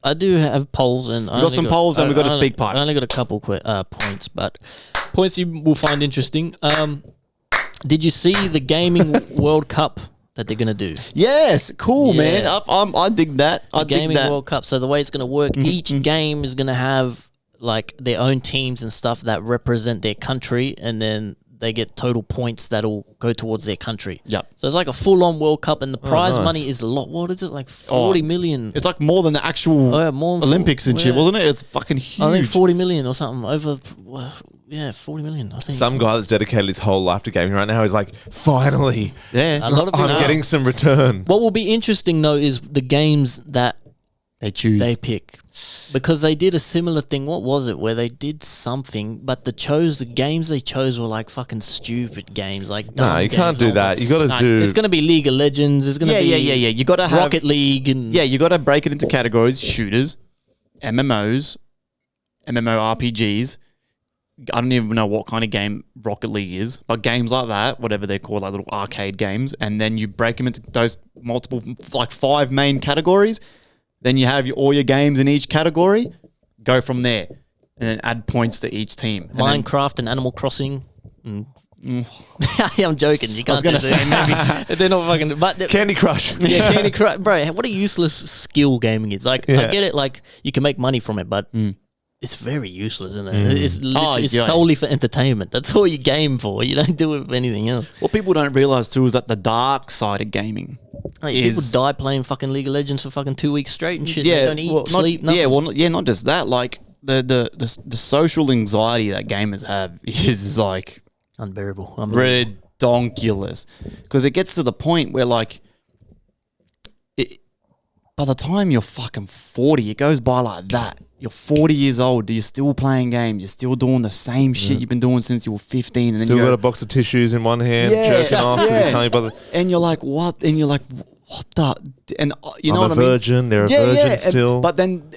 I do have polls, and we got some polls, and we got a speak pipe. I only got a couple points, but points you will find interesting. Did you see the gaming World Cup that they're gonna do? Yes, cool, man. I dig that. I dig gaming that. World Cup. So the way it's gonna work, each game is gonna have like their own teams and stuff that represent their country, and then they get total points that'll go towards their country. Yep. So it's like a full-on World Cup, and the prize money is a lot. What is it, like 40 million? It's like more than the actual Olympics and shit, wasn't it? It's fucking huge. I think 40 million or something over. 40 million. I think some guy that's dedicated his whole life to gaming right now is like, finally, a lot of people I'm getting some return. What will be interesting though is the games that they pick. Because they did a similar thing. What was it? Where they did something, but the games they chose were like fucking stupid games. Like you can't do that. You got to do. It's going to be League of Legends. It's going to be You got to have Rocket League, and you got to break it into categories: shooters, MMOs, MMORPGs. I don't even know what kind of game Rocket League is, but games like that, whatever they're called, like little arcade games, and then you break them into those multiple, like 5 main categories. Then you have all your games in each category. Go from there, and then add points to each team. Minecraft and Animal Crossing, and I'm joking. You can't. I was going to say maybe they're not fucking. But Candy Crush. Yeah, Candy Crush, bro. What a useless skill gaming is. Like, I get it. Like, you can make money from it, but it's very useless, isn't it? It's literally solely for entertainment. That's all you game for. You don't do it for anything else. What people don't realize too is that the dark side of gaming. People die playing fucking League of Legends for fucking 2 weeks straight and shit. Yeah, they don't eat, sleep, nothing. Yeah, not just that. Like the social anxiety that gamers have is like unbearable. Redonkulous. Because it gets to the point where like, by the time you're fucking 40, it goes by like that. You're 40 years old. You're still playing games. You're still doing the same shit you've been doing since you were 15. And then still got a box of tissues in one hand, jerking off. You can't bother. And you're like, what? And you're like, what the? And you know I'm what a I mean? virgin. They're a virgin still. But then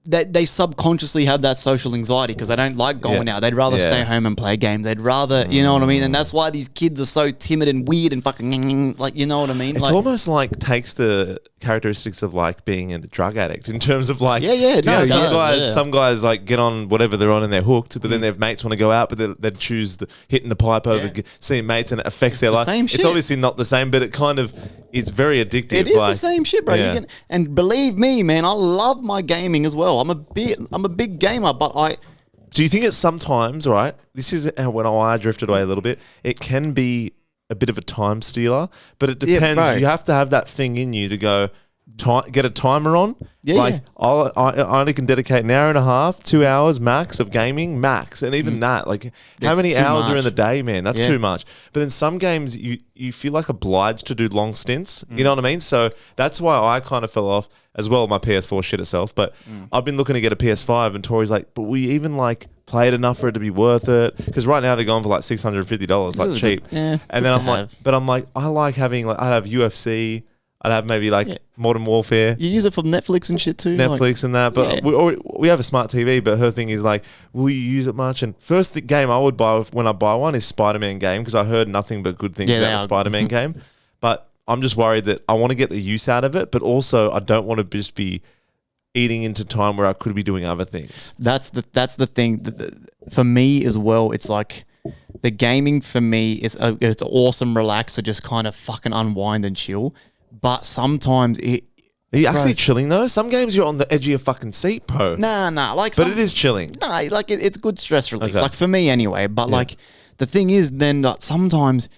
they subconsciously have that social anxiety because they don't like going out. They'd rather stay home and play games. They'd rather, you know what I mean? And that's why these kids are so timid and weird and fucking like, you know what I mean? It's like, almost like takes the characteristics of like being a drug addict in terms of like, some guys like get on whatever they're on and they're hooked, but then their mates want to go out, but they choose hitting the pipe over seeing mates, and it affects their life. Same shit. It's obviously not the same, but it kind of is very addictive. It is the same shit, bro. Yeah. And believe me, man, I love my gaming as well. I'm a big gamer, but do you think it's sometimes, right? This is when I drifted away a little bit. It can be a bit of a time stealer, but it depends. You have to have that thing in you to go get a timer on. I only can dedicate an hour and a half, 2 hours max of gaming, max. And even that, like how many hours are in the day, man? That's too much. But then some games you feel like obliged to do long stints. You know what I mean? So that's why I kind of fell off as well. My PS4 shit itself. But I've been looking to get a PS5, and Tori's like, but we even like play it enough for it to be worth it? Because right now they're going for like $650, like cheap. And then I'm like, I like having like, I have UFC. I'd have maybe like Modern Warfare. You use it for Netflix and shit too? Netflix and that. But we have a smart TV, but her thing is like, will you use it much? And first the game I would buy when I buy one is Spider-Man game, because I heard nothing but good things about the Spider-Man game. But I'm just worried that I want to get the use out of it, but also I don't want to just be eating into time where I could be doing other things. That's the thing. For me as well, it's like the gaming for me is it's awesome, relax to just kind of fucking unwind and chill. But sometimes are you actually chilling though? Some games you're on the edge of your fucking seat, bro. Nah. But it is chilling. Nah, like it's good stress relief. Okay. Like for me anyway. But like the thing is then that sometimes,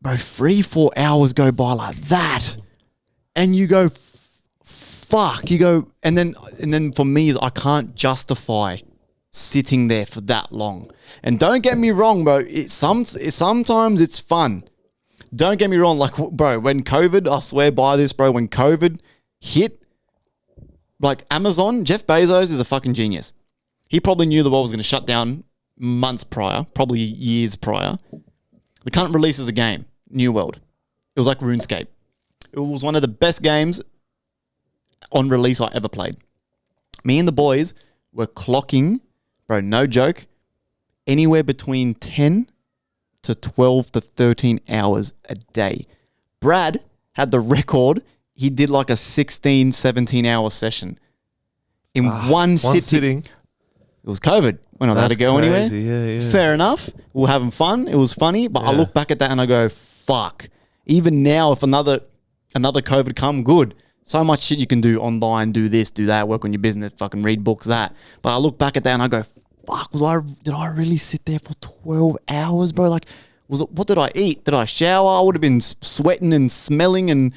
bro, 3-4 hours go by like that, and you go, fuck. You go, and then for me is I can't justify sitting there for that long. And don't get me wrong, bro. Sometimes it's fun. Don't get me wrong, like, bro, when COVID, I swear by this, bro, when COVID hit, like Amazon, Jeff Bezos is a fucking genius. He probably knew the world was going to shut down months prior, probably years prior. The cunt releases a game, New World. It was like RuneScape. It was one of the best games on release I ever played. Me and the boys were clocking, bro, no joke, anywhere between 10 to 12 to 13 hours a day. Brad had the record. He did like a 16, 17-hour session in one sitting. It was COVID. We're not allowed to go anywhere. Yeah. Fair enough. We were having fun. It was funny. But I look back at that and I go, fuck. Even now, if another COVID come, good. So much shit you can do online, do this, do that, work on your business, fucking read books, that. But I look back at that and I go, fuck, did I really sit there for 12 hours, bro? Like, what did I eat? Did I shower? I would have been sweating and smelling and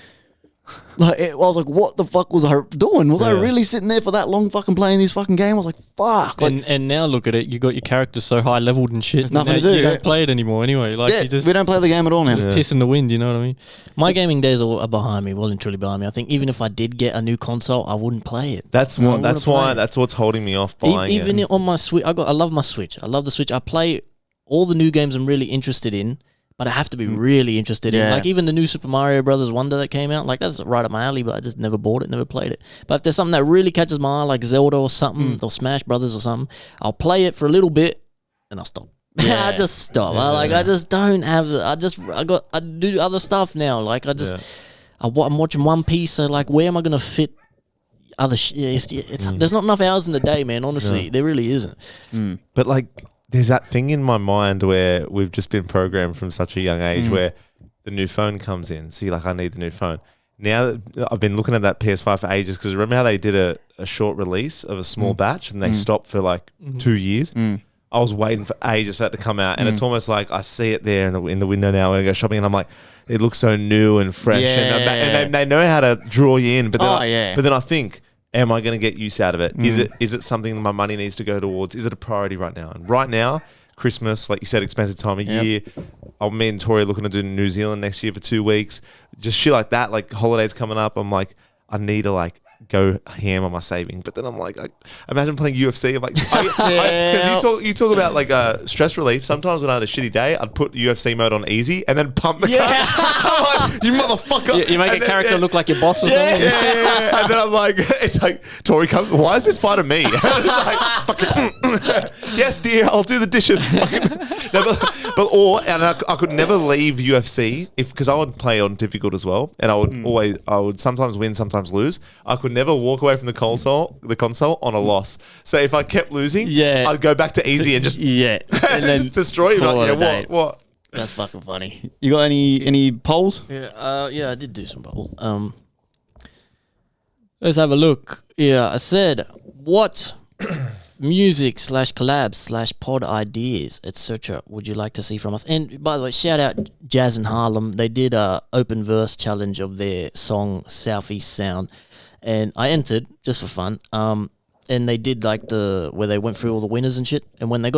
like, I was like, what the fuck was I doing? Was I really sitting there for that long fucking playing this fucking game? I was like, fuck. Like, and now look at it. You got your character so high leveled and shit. There's nothing to do. You don't play it anymore anyway. Like, we don't play the game at all now. Piss in the wind, you know what I mean? My gaming days are behind me, well and truly behind me. I think even if I did get a new console, I wouldn't play it. That's what's holding me off buying it. Even on my Switch, I love my Switch. I love the Switch. I play all the new games I'm really interested in. But I have to be really interested in, like even the new Super Mario Brothers Wonder that came out, like that's right up my alley, but I just never bought it, never played it. But if there's something that really catches my eye, like Zelda or something, or Smash Brothers or something, I'll play it for a little bit, and I'll stop. I just stop. I just don't have. I do other stuff now. Like I'm watching One Piece, so like where am I gonna fit other shit? There's not enough hours in the day, man. Honestly, there really isn't. But like, there's that thing in my mind where we've just been programmed from such a young age where the new phone comes in. So you're like, I need the new phone. Now that I've been looking at that PS5 for ages, because remember how they did a short release of a small batch and they stopped for like 2 years? I was waiting for ages for that to come out, and it's almost like I see it there in the window now when I go shopping, and I'm like, it looks so new and fresh, and they know how to draw you in. But then I think, am I going to get use out of it? Is it something that my money needs to go towards? Is it a priority right now? And right now, Christmas, like you said, expensive time of year. Me and Tori are looking to do New Zealand next year for 2 weeks. Just shit like that, like holidays coming up. I'm like, I need to like go ham on my saving. But then I'm like, imagine playing UFC. I'm like, because you talk about like stress relief. Sometimes when I had a shitty day, I'd put UFC mode on easy and then pump the car. I'm like, you motherfucker. You make a character look like your boss or something. Yeah. And then I'm like, it's like, Tori comes, why is this fighting me? I was like, fucking, yes, dear, I'll do the dishes. And I could never leave UFC because I would play on difficult as well. And I would sometimes win, sometimes lose. I could never walk away from the console on a loss. So if I kept losing, I'd go back to easy and just and then just destroy you. Like, what? That's fucking funny. You got any polls? Yeah, I did do some polls. Let's have a look. Yeah, I said what music /collabs /pod ideas, etc. would you like to see from us? And by the way, shout out Jazz and Harlem. They did a open verse challenge of their song Southeast Sound. And I entered just for fun. And they did like where they went through all the winners and shit. And when they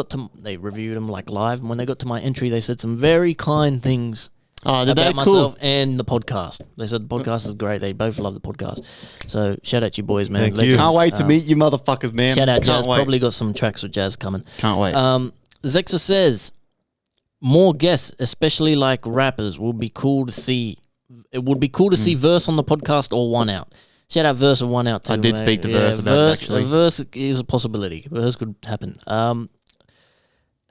reviewed them like live. And when they got to my entry, they said some very kind things about myself and the podcast. They said the podcast is great. They both love the podcast. So shout out to you boys, man. Thank you. Can't wait to meet you motherfuckers, man. Shout out Jazz. Probably got some tracks with Jazz coming. Can't wait. Zexa says, more guests, especially like rappers, would be cool to see. It would be cool to see Verse on the podcast or One Out. Shout out Verse and One Out too. I did speak to Verse about it, actually. Verse is a possibility. Verse could happen.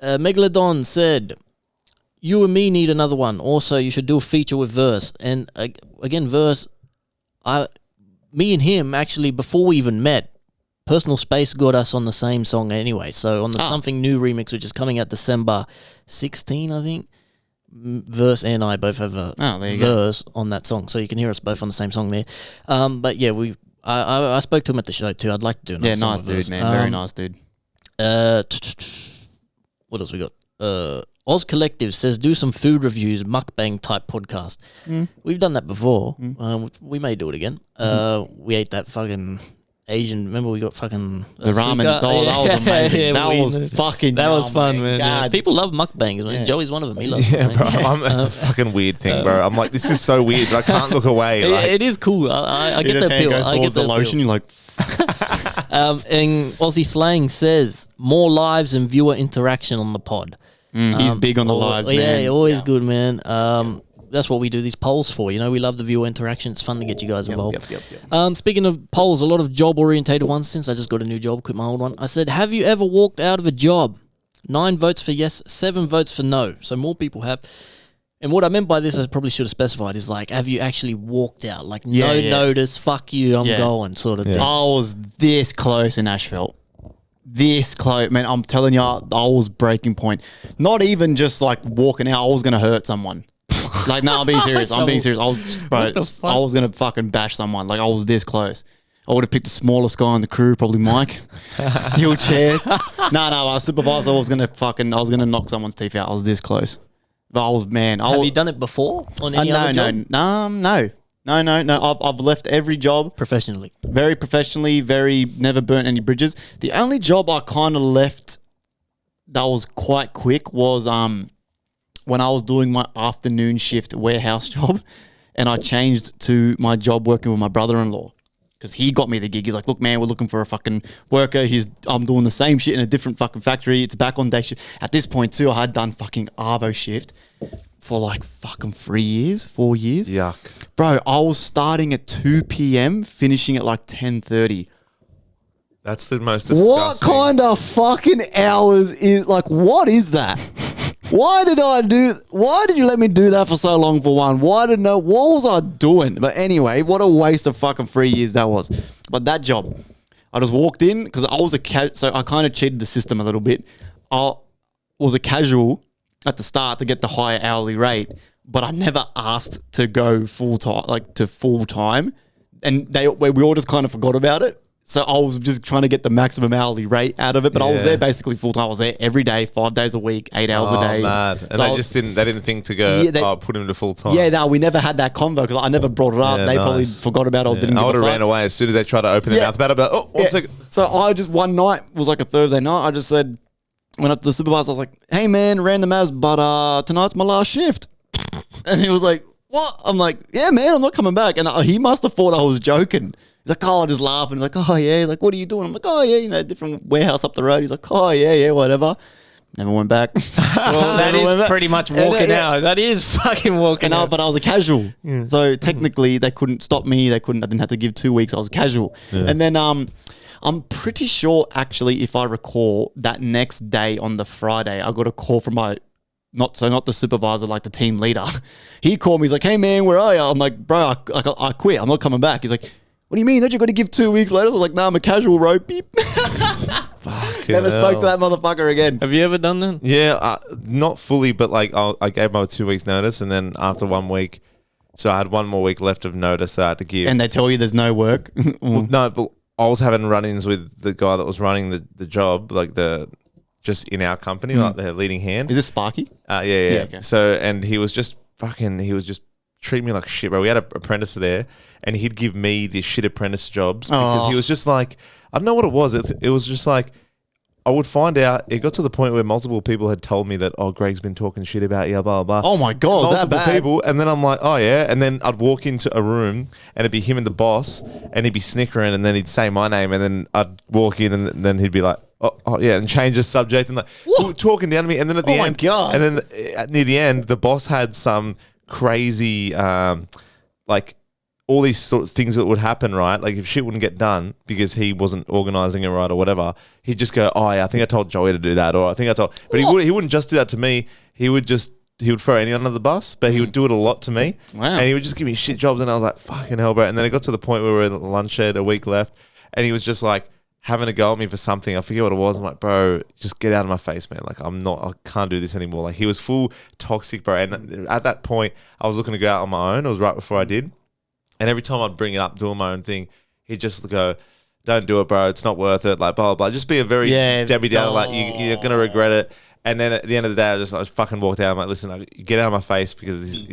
Megalodon said, you and me need another one. Also, you should do a feature with Verse. And again, Verse, me and him actually, before we even met, Personal Space got us on the same song anyway. So on the Something New remix, which is coming out December 16, I think, Verse and I both have a verse on that song, so you can hear us both on the same song there. But yeah, I spoke to him at the show too. I'd like to do another song nice dude, Verse. man. Very nice dude. What else we got? Oz Collective says do some food reviews, mukbang type podcast. We've done that before. We may do it again. We ate that fucking Asian. Remember we got fucking the ramen. Oh, that was amazing. That was fun, man. Yeah. People love mukbangs. Man. Joey's one of them. He loves it. Bro. That's a fucking weird thing, bro. I'm like, this is so weird, but I can't look away. Like, it is cool. I get that feel. I get the lotion. You're like, and Aussie Slang says more lives and viewer interaction on the pod. He's big on the lives, man. Yeah, always good, man. That's what we do these polls for. You know, we love the viewer interaction. It's fun to get you guys involved. Yep. Speaking of polls, a lot of job-orientated ones since I just got a new job, quit my old one. I said, have you ever walked out of a job? 9 votes for yes, 7 votes for no. So more people have. And what I meant by this, I probably should have specified, is like, have you actually walked out? Like, no notice, fuck you, I'm going sort of thing. I was this close in Asheville. This close. Man, I'm telling you, I was breaking point. Not even just like walking out, I was going to hurt someone. Like, no, I'm being serious. I was going to fucking bash someone. Like, I was this close. I would have picked the smallest guy in the crew, probably Mike. Steel chair. No, our supervisor, I was going to knock someone's teeth out. I was this close. But have you done it before on any other job? No. I've left every job professionally. Very professionally, never burnt any bridges. The only job I kind of left that was quite quick was when I was doing my afternoon shift warehouse job, and I changed to my job working with my brother-in-law because he got me the gig. He's like, look, man, we're looking for a fucking worker. I'm doing the same shit in a different fucking factory. It's back on day shift. At this point too, I had done fucking Arvo shift for like fucking 4 years. Yuck. Bro, I was starting at 2 p.m, finishing at like 10:30. That's the most disgusting. What kind of fucking hours is, like, what is that? Why did you let me do that for so long for one? What was I doing? But anyway, what a waste of fucking 3 years that was. But that job, I just walked in because I was so I kind of cheated the system a little bit. was a casual at the start to get the higher hourly rate, but I never asked to go full time, like to full time, and we all just kind of forgot about it. So I was just trying to get the maximum hourly rate out of it, but I was there basically full time. I was there every day, 5 days a week, 8 hours a day. Mad. And so they didn't think to go, put him to full time. Yeah, no, we never had that convo because I never brought it up. They probably forgot about it or didn't. I would have ran away as soon as they tried to open their mouth about it. One second. So I just one night, it was like a Thursday night, I just said, went up to the supervisor, I was like, hey man, random as, but tonight's my last shift. And he was like, what? I'm like, yeah man, I'm not coming back. And he must have thought I was joking. He's like, oh, I just laugh. And he's like, oh, yeah. He's like, what are you doing? I'm like, oh, yeah, different warehouse up the road. He's like, oh, yeah, whatever. Never went back. Well, that is pretty much walking out. That is fucking walking out. But I was a casual. Yeah. So technically, they couldn't stop me. I didn't have to give 2 weeks. I was casual. Yeah. And then I'm pretty sure, actually, if I recall, that next day on the Friday, I got a call from not the supervisor, like the team leader. He called me. He's like, hey, man, where are you? I'm like, bro, I quit. I'm not coming back. He's like, what do you mean? Don't you got to give 2 weeks later? I was like, nah, I'm a casual, bro. Beep. Never spoke to that motherfucker again. Have you ever done that? Yeah, not fully, but like I gave my 2 weeks notice, and then after 1 week, so I had 1 more week left of notice that I had to give. And they tell you there's no work? Well, no, but I was having run-ins with the guy that was running the job, like just in our company, like the leading hand. Is this Sparky? Yeah. Okay. So, and he was just treating me like shit, bro. We had an apprentice there, and he'd give me these shit apprentice jobs because he was just like, I don't know what it was. It was just like, I would find out, it got to the point where multiple people had told me that, oh, Greg's been talking shit about you, blah, blah, blah. Oh my God, multiple that bad. people. And then I'm like, oh yeah. And then I'd walk into a room and it'd be him and the boss, and he'd be snickering, and then he'd say my name, and then I'd walk in, and then he'd be like, oh yeah, and change the subject, and like talking down to me. And then at the end, God. And then near the end, the boss had some crazy, like, all these sort of things that would happen, right? Like if shit wouldn't get done because he wasn't organising it right or whatever, he'd just go, oh yeah, I think I told Joey to do that, or I think I told, but he wouldn't just do that to me. He would throw anyone under the bus, but he would do it a lot to me. Wow. And he would just give me shit jobs, and I was like, fucking hell, bro. And then it got to the point where we were in the lunch shed, a week left, and he was just like having a go at me for something. I forget what it was. I'm like, bro, just get out of my face, man. Like I can't do this anymore. Like he was full toxic, bro. And at that point, I was looking to go out on my own. It was right before I did. And every time I'd bring it up, doing my own thing, he'd just go, don't do it, bro. It's not worth it. Like, blah, blah, blah. Just be a very Debbie Downer, like, you're going to regret it. And then at the end of the day, I just fucking walked out. I'm like, listen, get out of my face because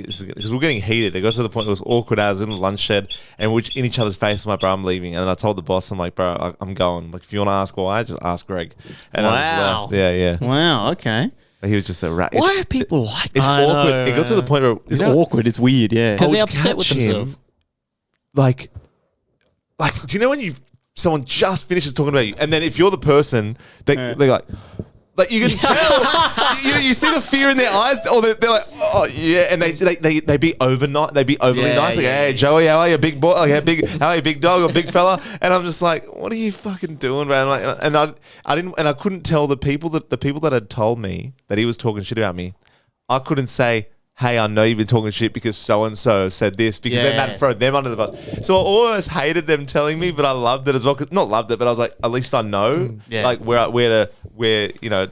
we're getting heated. It got to the point it was awkward. I was in the lunch shed and we're in each other's face. I'm like, bro, I'm leaving. And then I told the boss, I'm like, bro, I'm going. Like, if you want to ask why, just ask Greg. And I just left. Yeah. Wow, okay. He was just a rat. Why are people like that? It's awkward. It got to the point where... It's awkward. It's weird, yeah. Because they're upset with themselves. Like, do you know when someone just finishes talking about you, and then if you're the person, they're like you can tell, you see the fear in their eyes, or they're like, oh yeah, and they be overly nice, like, hey Joey, how are you, big boy? Like, how are you, big dog or big fella? And I'm just like, what are you fucking doing, man? Like, and I couldn't tell the people that had told me that he was talking shit about me. I couldn't say, hey, I know you've been talking shit because so-and-so said this, because then that'd throw them under the bus. So I always hated them telling me, but I loved it as well. Not loved it, but I was like, at least I know, like where you know,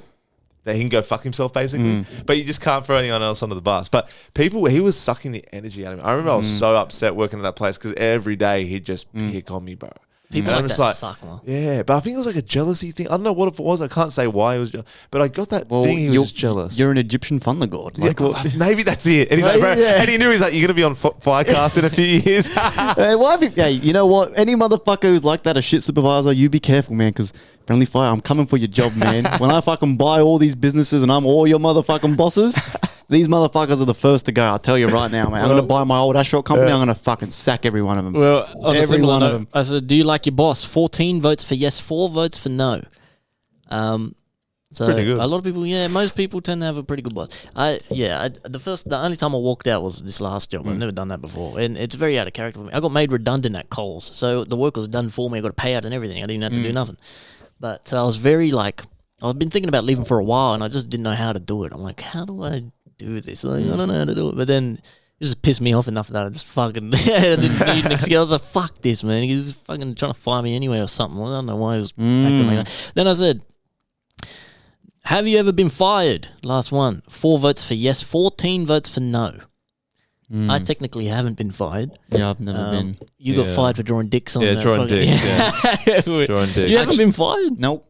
that he can go fuck himself, basically. But you just can't throw anyone else under the bus. But he was sucking the energy out of me. I remember I was so upset working at that place because every day he'd just pick on me, bro. People like that suck, man. Yeah, but I think it was like a jealousy thing. I don't know what it was. I can't say why he was jealous. But I got that thing he was just jealous. You're an Egyptian thunder god. Like, maybe that's it. And he's like, bro, and he knew, he's like, you're going to be on FireCast in a few years. Hey, you know what? Any motherfucker who's like that, a shit supervisor, you be careful, man, because Friendly Fire, I'm coming for your job, man. When I fucking buy all these businesses and I'm all your motherfucking bosses... These motherfuckers are the first to go. I'll tell you right now, man. I'm going to buy my old asphalt company. I'm going to fucking sack every one of them. Well, on every one of them. I said, do you like your boss? 14 votes for yes, 4 votes for no. So pretty good. A lot of people, most people tend to have a pretty good boss. The only time I walked out was this last job. I've never done that before, and it's very out of character for me. I got made redundant at Coles, so the work was done for me. I got a payout and everything. I didn't have to do nothing. But I was very I've been thinking about leaving for a while, and I just didn't know how to do it. I'm like, how do I do this? Like, I don't know how to do it. But then it just pissed me off enough that I just fucking I didn't need an excuse. I was like, fuck this, man. He's fucking trying to fire me anyway or something. I don't know why he was acting like that. Then I said, Have you ever been fired? Last one. 4 votes for yes, 14 votes for no. I technically haven't been fired. Yeah, I've never been. You got fired for drawing dicks on that. Drawing dicks. Yeah, drawing dicks. You haven't been fired? Nope.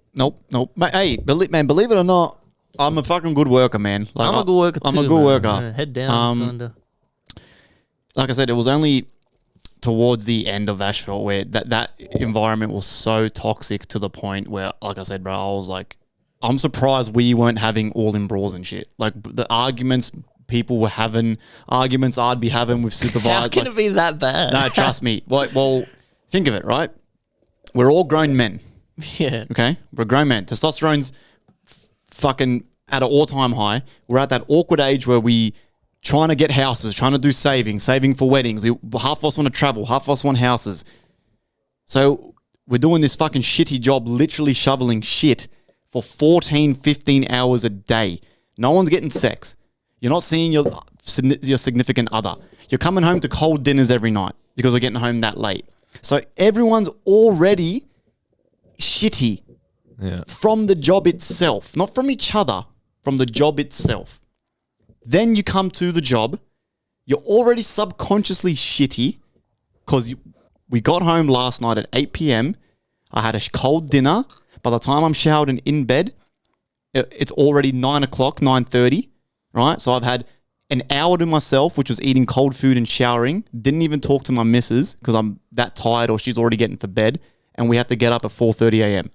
But hey, believe it or not, I'm a fucking good worker, man. Like, I'm a good worker too. I'm a good worker. Yeah, head down. Kinda. Like I said, it was only towards the end of Asheville where that environment was so toxic to the point where, like I said, bro, I was like, I'm surprised we weren't having all-in brawls and shit. Like the arguments people were having, arguments I'd be having with supervisors. How can it be that bad? No, trust me. Well, think of it, right? We're all grown men. Yeah. Okay? We're grown men. Testosterone's fucking at an all-time high. We're at that awkward age where we trying to get houses, trying to do saving for weddings. Half of us want to travel, half of us want houses. So we're doing this fucking shitty job, literally shoveling shit for 14, 15 hours a day. No one's getting sex. You're not seeing your significant other. You're coming home to cold dinners every night because we're getting home that late. So everyone's already shitty from the job itself, not from each other, from the job itself. Then you come to the job, you're already subconsciously shitty because we got home last night at 8 p.m. I had a cold dinner. By the time I'm showered and in bed, it's already 9 o'clock, 9:30, right? So I've had an hour to myself, which was eating cold food and showering. Didn't even talk to my missus because I'm that tired or she's already getting for bed. And we have to get up at 4:30 a.m.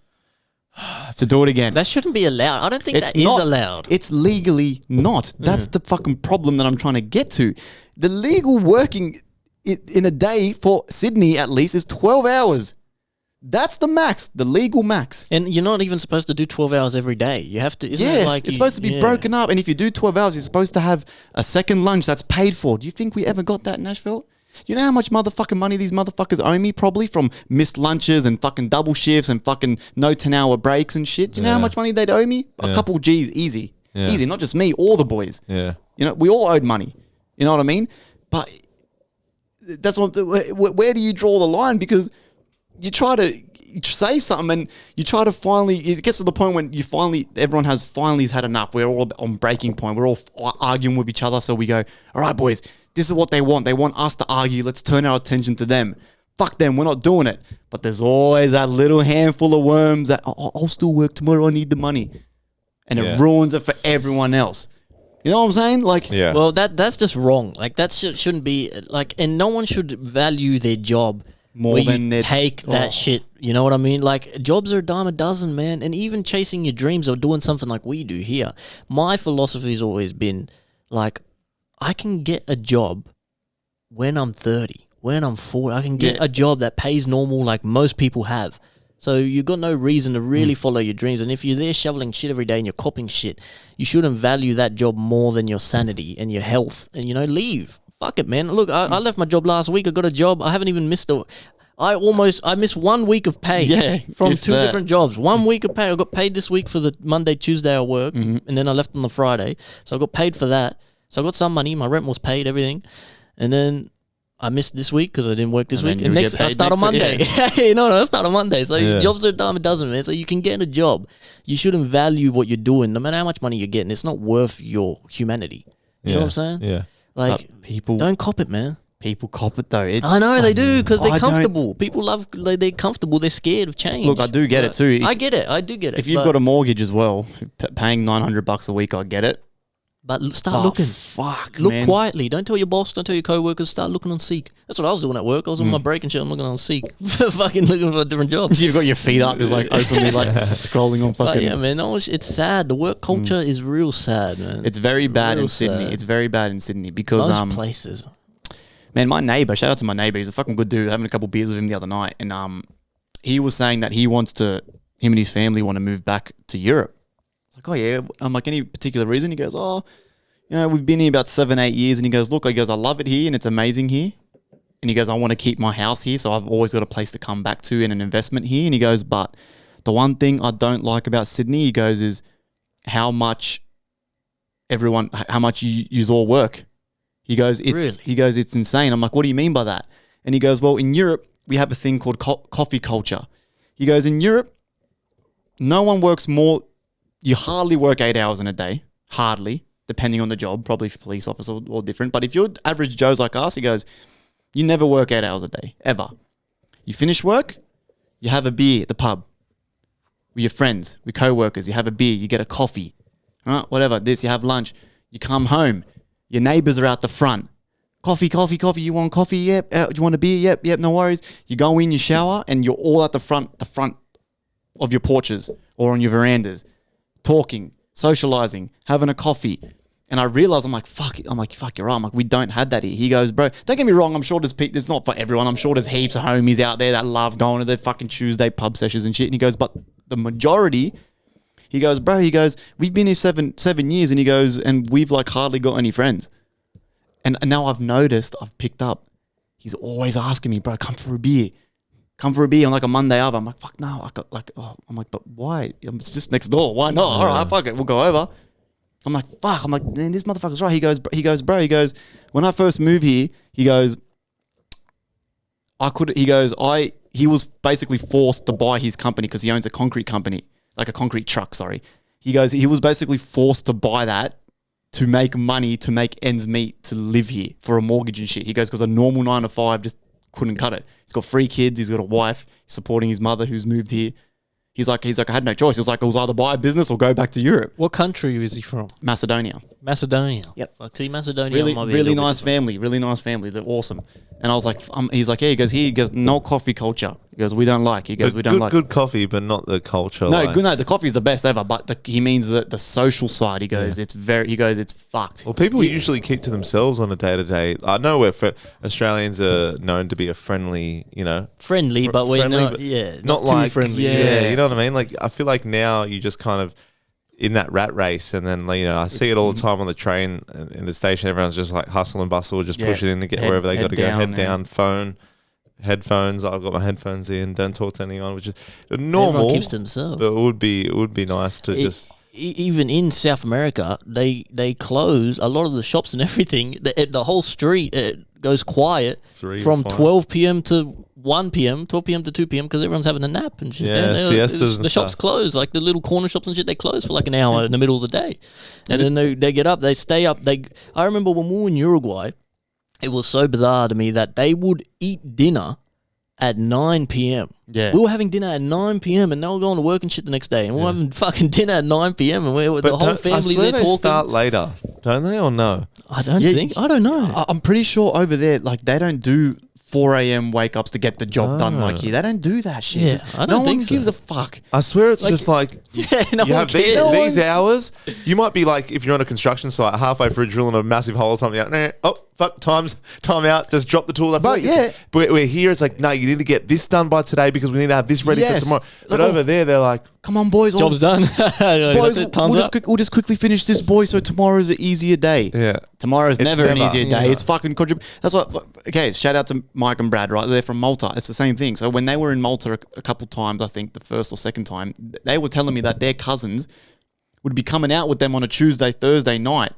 to do it again. That shouldn't be allowed. I don't think that is allowed. It's legally not. That's the fucking problem that I'm trying to get to. The legal working in a day for Sydney, at least, is 12 hours. That's the max, the legal max. And you're not even supposed to do 12 hours every day. You have to, isn't it like it's supposed to be broken up. And if you do 12 hours, you're supposed to have a second lunch that's paid for. Do you think we ever got that in Nashville? You know how much motherfucking money these motherfuckers owe me probably from missed lunches and fucking double shifts and fucking no 10-hour breaks and shit? Do you know how much money they'd owe me? A couple G's, easy. Yeah. Easy, not just me, all the boys. Yeah. You know, we all owed money. You know what I mean? But that's what, where do you draw the line? Because you try to say something and you try to finally, it gets to the point when everyone has finally had enough. We're all on breaking point. We're all arguing with each other. So we go, all right, boys, this is what they want. They want us to argue. Let's turn our attention to them. Fuck them. We're not doing it. But there's always that little handful of worms that, I'll still work tomorrow. I need the money. And it ruins it for everyone else. You know what I'm saying? Like, well, that's just wrong. Like that shouldn't be like, and no one should value their job more than they take that shit. You know what I mean? Like jobs are a dime a dozen, man. And even chasing your dreams or doing something like we do here. My philosophy has always been like, I can get a job when I'm 30, when I'm 40. I can get a job that pays normal like most people have. So you've got no reason to really follow your dreams. And if you're there shoveling shit every day and you're copping shit, you shouldn't value that job more than your sanity and your health. And, leave. Fuck it, man. Look, I left my job last week. I got a job. I haven't even missed I missed 1 week of pay from two different jobs. 1 week of pay. I got paid this week for the Monday, Tuesday I work, and then I left on the Friday. So I got paid for that. So I got some money. My rent was paid, everything. And then I missed this week because I didn't work this week. And I start on Monday. I start on Monday. So jobs are a dime a dozen, man. So you can get a job. You shouldn't value what you're doing, no matter how much money you're getting. It's not worth your humanity. You know what I'm saying? Yeah. Like, people don't cop it, man. People cop it though. I know they do because they're comfortable. People love, they're comfortable. They're scared of change. Look, I do get it too. I get it. I do get it. If you've got a mortgage as well, paying $900 a week, I get it. But start looking. Look quietly. Don't tell your boss. Don't tell your co-workers. Start looking on Seek. That's what I was doing at work. I was on my break and shit. I'm looking on Seek. Fucking looking for a different job. You've got your feet up, just like openly like scrolling on fucking. But yeah, man. No, it's sad. The work culture is real sad, man. It's very bad in Sydney. It's very bad in Sydney because most places. Man, my neighbor. Shout out to my neighbor. He's a fucking good dude. Having a couple beers with him the other night, and he was saying that him and his family want to move back to Europe. It's like, oh yeah. I'm like, any particular reason? He goes, we've been here about 7-8 years. And he goes, look, I love it here and it's amazing here. And he goes, I want to keep my house here. So I've always got a place to come back to and an investment here. And he goes, but the one thing I don't like about Sydney, he goes, is how much you all work. He goes, it's insane. I'm like, what do you mean by that? And he goes, well, in Europe, we have a thing called coffee culture. He goes, in Europe, no one works more you hardly work 8 hours in a day, hardly, depending on the job, probably for police officer or different. But if you're average Joes like us, he goes, you never work 8 hours a day, ever. You finish work, you have a beer at the pub with your friends, with co-workers, you have a beer, you get a coffee, right? Whatever, you have lunch, you come home, your neighbors are out the front. Coffee, you want coffee? Yep. Do you want a beer? Yep, no worries. You go in, you shower, and you're all at the front of your porches or on your verandas, talking, socializing, having a coffee. And I realized, I'm like, fuck, you're right. I'm like, we don't have that here. He goes, bro, don't get me wrong. I'm sure there's not for everyone. I'm sure there's heaps of homies out there that love going to their fucking Tuesday pub sessions and shit. And he goes, but the majority, he goes, we've been here seven years. And he goes, and we've like hardly got any friends. And now I've picked up, he's always asking me, bro, come for a beer on like a Monday over. I'm like, fuck no. I'm like, but why? It's just next door. Why not? All right, fuck it. We'll go over. I'm like, fuck. I'm like, man, this motherfucker's right. He goes, bro, when I first moved here, he was basically forced to buy his company because he owns a concrete company, like a concrete truck, sorry. He goes, he was basically forced to buy that to make money, to make ends meet, to live here for a mortgage and shit. He goes, because a normal 9 to 5 just couldn't cut it. He's got 3 kids. He's got a wife. He's supporting his mother who's moved here. He's like, I had no choice. It was either buy a business or go back to Europe. What country is he from? Macedonia. Yep. Like, see, Macedonia. Really nice family. They're awesome. And I was like, he's like, yeah. He goes, no coffee culture. He goes, we don't like. Good coffee, but not the culture. No, the coffee is the best ever. But he means that the social side. He goes, it's fucked. Well, people usually keep to themselves on a day to day. I know Australians are known to be a friendly, but we're not. Not like too friendly. Yeah, you know what I mean. Like I feel like now you just kind of in that rat race, and then I see it all the time on the train in the station. Everyone's just like hustle and bustle, just push it in to get wherever they got to go. Head down, phone, headphones. I've got my headphones in. Don't talk to anyone, which is normal. Everyone keeps to themselves. But it would be nice to just. Even in South America, they close a lot of the shops and everything. The whole street goes quiet from 12 p.m. to 1 p.m., 12 p.m. to 2 p.m. because everyone's having a nap and shit. Yeah, siestas and the shops close, like the little corner shops and shit. They close for like an hour in the middle of the day, and then they get up, they stay up. I remember when we were in Uruguay, it was so bizarre to me that they would eat dinner at 9 p.m. Yeah. We were having dinner at 9 p.m. and they were going to work and shit the next day. And we were having fucking dinner at 9 p.m. and the whole family there talking. They start later, don't they, or no? I don't know. I'm pretty sure over there, like, they don't do 4 a.m. wake ups to get the job done like here. They don't do that shit. Yeah, no one gives a fuck. I swear it's just like you have these hours. You might be like, if you're on a construction site halfway through drilling a massive hole or something, fuck, time out, just drop the tool. But we're here, it's like, no, you need to get this done by today because we need to have this ready for tomorrow. But over there, they're like, come on, boys. Job's done. Boys, we'll just quickly finish this, boy, so tomorrow's an easier day. Yeah. Tomorrow's never an easier day. It's fucking That's what, okay, shout out to Mike and Brad, right? They're from Malta. It's the same thing. So when they were in Malta a couple times, I think the first or second time, they were telling me that their cousins would be coming out with them on a Tuesday, Thursday night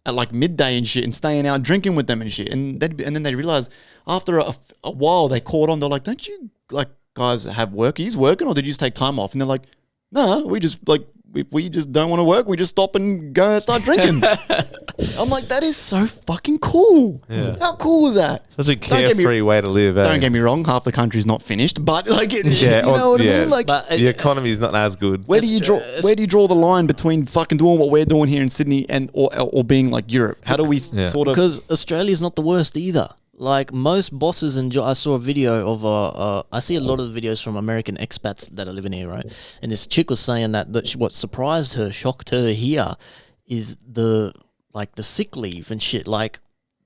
at like midday and shit and staying out drinking with them and shit. And then they realized after a while they caught on. They're like, don't you like guys have work? Are you working or did you just take time off? And they're like, no, we just like, if we just don't want to work, we just stop and go and start drinking. I'm like, that is so fucking cool. Yeah. How cool is that? Such a carefree way to live. Don't get me wrong, half the country's not finished, but like, you know what I mean? Like, the economy is not as good. Where do you draw the line between fucking doing what we're doing here in Sydney and or being like Europe? How do we sort of? Because Australia's not the worst either. Like most bosses I saw a video of I see a lot of the videos from American expats that are living here, right? And this chick was saying that what surprised her, shocked her here, is the sick leave and shit. Like,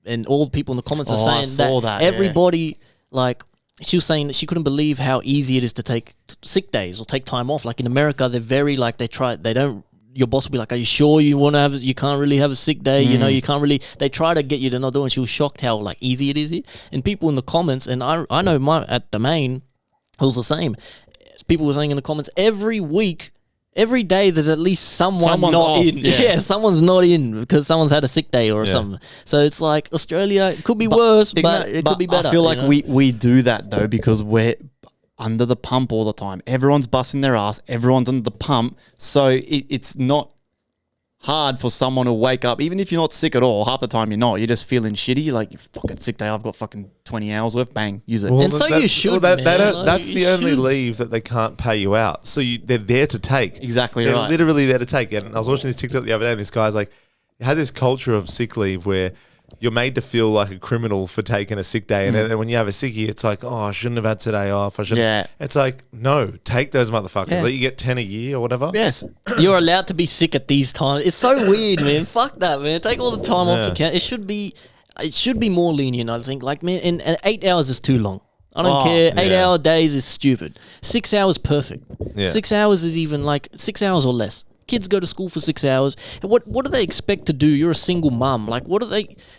and all the people in the comments are saying that everybody like. She was saying that she couldn't believe how easy it is to take sick days or take time off. Like in America, they're very like they don't. Your boss will be like, are you sure you want to have, you can't really have a sick day, you can't really, they try to get you to not do it, and she was shocked how like easy it is here. And people in the comments, and I know at the main, it was the same. People were saying in the comments, every week, every day there's at least someone's not off. In. Yeah, someone's not in because someone's had a sick day or something. So it's like Australia, it could be worse, but it could be better. I feel like we do that though because under the pump all the time. Everyone's busting their ass. Everyone's under the pump. So it's not hard for someone to wake up, even if you're not sick at all. Half the time you're not. You're just feeling shitty. You're like, you fucking sick day. I've got fucking 20 hours left. Bang, use it. Well, and so you should. Well, that's the only leave that they can't pay you out. So they're there to take. Exactly they're right. literally there to take. And I was watching this TikTok the other day, and this guy's like, it has this culture of sick leave where you're made to feel like a criminal for taking a sick day. And when you have a sickie, it's like, oh, I shouldn't have had today off. I shouldn't. Yeah. It's like, no, take those motherfuckers. Let you get 10 a year or whatever. Yes. You're allowed to be sick at these times. It's so weird, man. Fuck that, man. Take all the time off you can. It should be more lenient, I think. Like, man, and 8 hours is too long. I don't care. 8-hour days is stupid. 6 hours, perfect. Yeah. 6 hours is even like 6 hours or less. Kids go to school for 6 hours. What do they expect to do? You're a single mum. Like,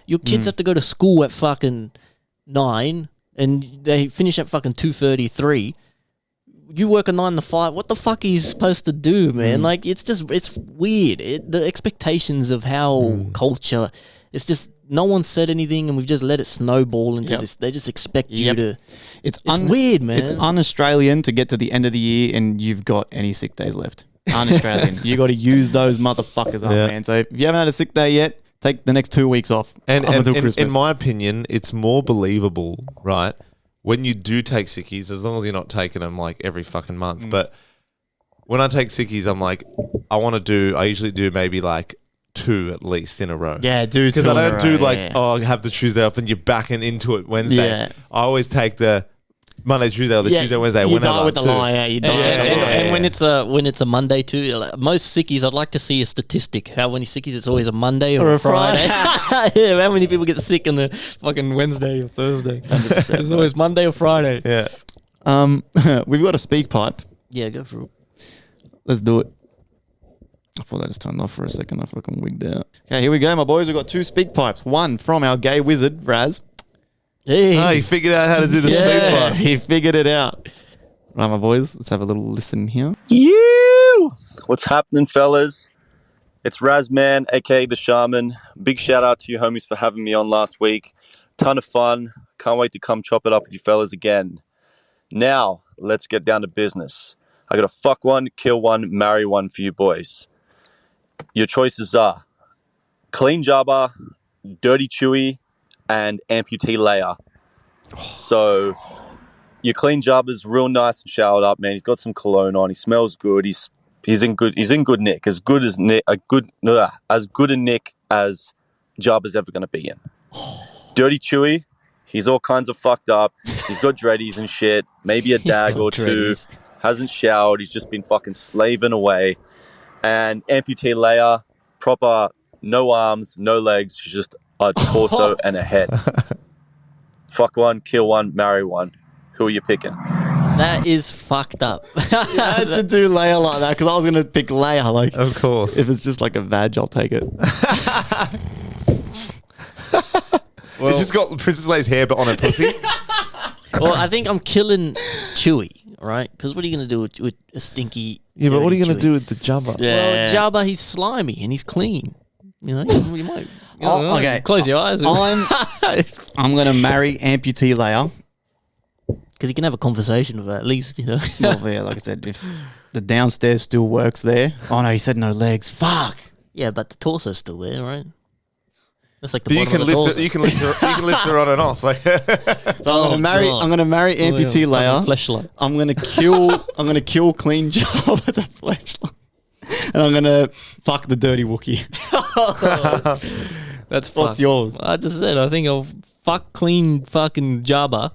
your kids have to go to school at fucking 9 and they finish at fucking 2:33. You work a 9 to 5. What the fuck are you supposed to do, man? Like, it's weird. The expectations of how culture, it's just, no one said anything and we've just let it snowball into this. They just expect you to. It's weird, man. It's un-Australian to get to the end of the year and you've got any sick days left. Un-Australian. You got to use those motherfuckers up, man. So if you haven't had a sick day yet, take the next 2 weeks off. And in my opinion, it's more believable, right, when you do take sickies, as long as you're not taking them like every fucking month. But when I take sickies, I'm like, I usually do maybe like 2 at least in a row. Yeah, do 2 because I don't do like, I have the Tuesday off and you're backing into it Wednesday. Yeah. I always take the Monday, Tuesday, or the Tuesday, Wednesday, you whenever. Die with the lie, you die. And when it's a Monday too, like most sickies, I'd like to see a statistic. How many sickies it's always a Monday or a Friday. Yeah, how many people get sick on the fucking Wednesday or Thursday? 100%. It's always Monday or Friday. Yeah. We've got a speak pipe. Yeah, go for it. Let's do it. I thought that just turned off for a second. I fucking wigged out. Okay, here we go, my boys. We've got 2 speak pipes. One from our gay wizard, Raz. Hey. Oh, he figured out how to do the speak pipe. He figured it out. Right, my boys, let's have a little listen here. You! What's happening, fellas? It's Razman, aka the Shaman. Big shout out to you homies for having me on last week. Ton of fun. Can't wait to come chop it up with you fellas again. Now, let's get down to business. I got a fuck one, kill one, marry one for you boys. Your choices are Clean Jabba, Dirty Chewy, and Amputee Leia. So your Clean Jabba's real nice and showered up, man. He's got some cologne on. He smells good. He's in good nick. As good a nick as Jabba's ever going to be in. Dirty Chewy, he's all kinds of fucked up. He's got dreadies and shit. Maybe a dag or dreadies. 2. Hasn't showered. He's just been fucking slaving away. And Amputee Leia, proper no arms, no legs. She's just a torso and a head. Fuck one, kill one, marry one. Who are you picking? That is fucked up. I had to do Leia like that because I was going to pick Leia. Like, of course. If it's just like a vag, I'll take it. It's just got Princess Leia's hair but on her pussy. Well, I think I'm killing Chewie, right? Because what are you going to do with a stinky... Yeah, but what are you going to Chewie? do with the Jabba? Yeah. Well, Jabba, he's slimy and he's clean. You know, you might... Okay. Close your eyes. I'm going to marry Amputee Leia. Because you can have a conversation with her at least, you know. Well, yeah, like I said, if the downstairs still works there. Oh, no, he said no legs. Fuck. Yeah, but the torso's still there, right? That's like the but you bottom can of the lift torso. it. You can lift her on and off. Like so I'm gonna marry Amputee Leia. Fleshlight. I'm gonna kill Clean Jabba with a fleshlight. And I'm gonna fuck the dirty Wookiee. That's what's yours? I just said I think I'll fuck clean fucking Jabba.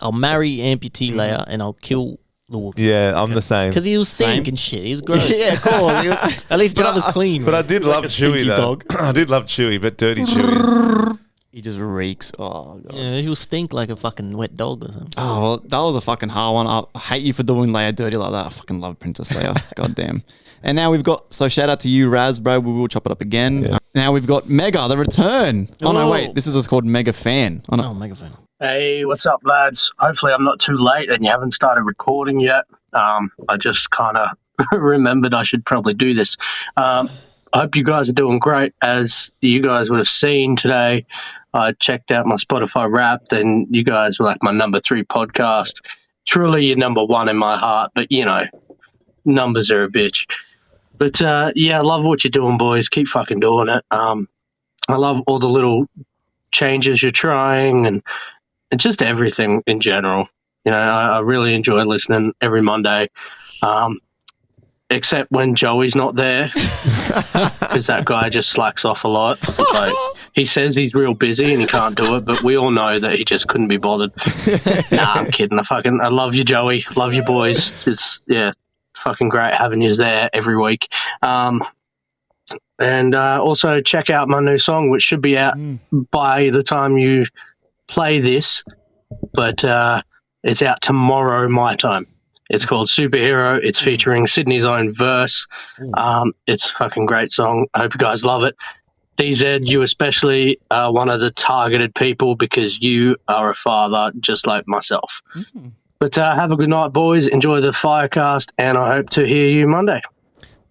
I'll marry Amputee Leia and I'll kill the Wookiee. Yeah, I'm the same. Because he was stink and shit. He was gross. Yeah, cool. At least Jabba's clean. But I did love Chewie though. Dog. I did love Chewie, but dirty Chewie. He just reeks. Oh god. Yeah, he will stink like a fucking wet dog or something. Oh, well, that was a fucking hard one. I hate you for doing Leia dirty like that. I fucking love Princess Leia. God damn. And now we've got, so shout out to you, Raz, bro. We will chop it up again. Yeah. Now we've got Mega, the return. Oh, no, wait. This is just called Mega Fan. Oh, Mega Fan. Hey, what's up, lads? Hopefully I'm not too late and you haven't started recording yet. I just kind of remembered I should probably do this. I hope you guys are doing great. As you guys would have seen today, I checked out my Spotify Wrapped and you guys were like my number 3 podcast. truly you're number one in my heart, but, you know, numbers are a bitch. But, yeah, I love what you're doing, boys. Keep fucking doing it. I love all the little changes you're trying and just everything in general. You know, I really enjoy listening every Monday, except when Joey's not there, because that guy just slacks off a lot. Like, he says he's real busy and he can't do it, but we all know that he just couldn't be bothered. Nah, I'm kidding. I love you, Joey. Love you, boys. It's, yeah, fucking great having you there every week. And also check out my new song, which should be out by the time you play this, but it's out tomorrow my time. It's called Superhero. It's featuring Sydney's own Verse. It's a fucking great song. I hope you guys love it. DZ, you especially are one of the targeted people because you are a father just like myself. But have a good night, boys. Enjoy the Firecast, and I hope to hear you Monday.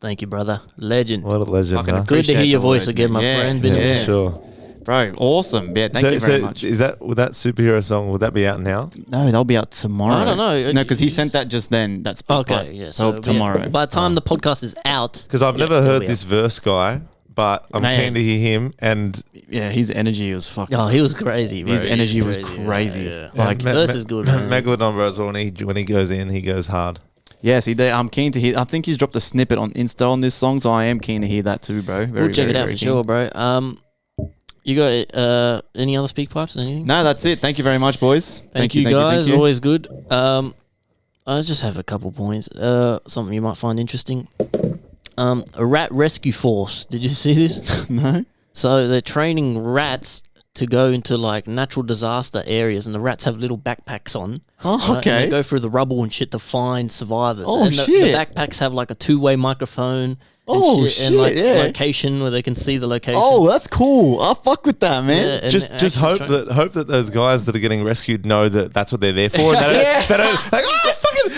Thank you, brother. Legend. What a legend. Huh? Good to hear your voice again, my friend. Yeah, sure. Bro, awesome. Yeah, thank you very much. Would that superhero song, would that be out now? No, they'll be out tomorrow. I don't know. No, because he sent that just then. That's okay. Yeah, so tomorrow. By the time the podcast is out, because I've never heard this Verse guy, but I'm keen to hear him. And yeah, his energy was fucking. Oh, he was crazy. Bro. His energy was crazy. Yeah. Like Verse is good. Megalodon Bros, when he goes in, he goes hard. Yeah, see, I'm keen to hear. I think he's dropped a snippet on Insta on this song, so I am keen to hear that too, bro. We'll check it out for sure, bro. You got any other speak pipes? Anything? No, that's it. Thank you very much, boys. Thank you guys. Always good. I just have a couple points. Something you might find interesting. A rat rescue force. Did you see this? No. So they're training rats to go into like natural disaster areas, and the rats have little backpacks on. Oh, okay. And they go through the rubble and shit to find survivors. Oh, and shit. The backpacks have like a two-way microphone. And like location where they can see the location. Oh, that's cool. I fuck with that, man. Yeah, just hope that those guys that are getting rescued know that that's what they're there for. And they don't like, oh, fucking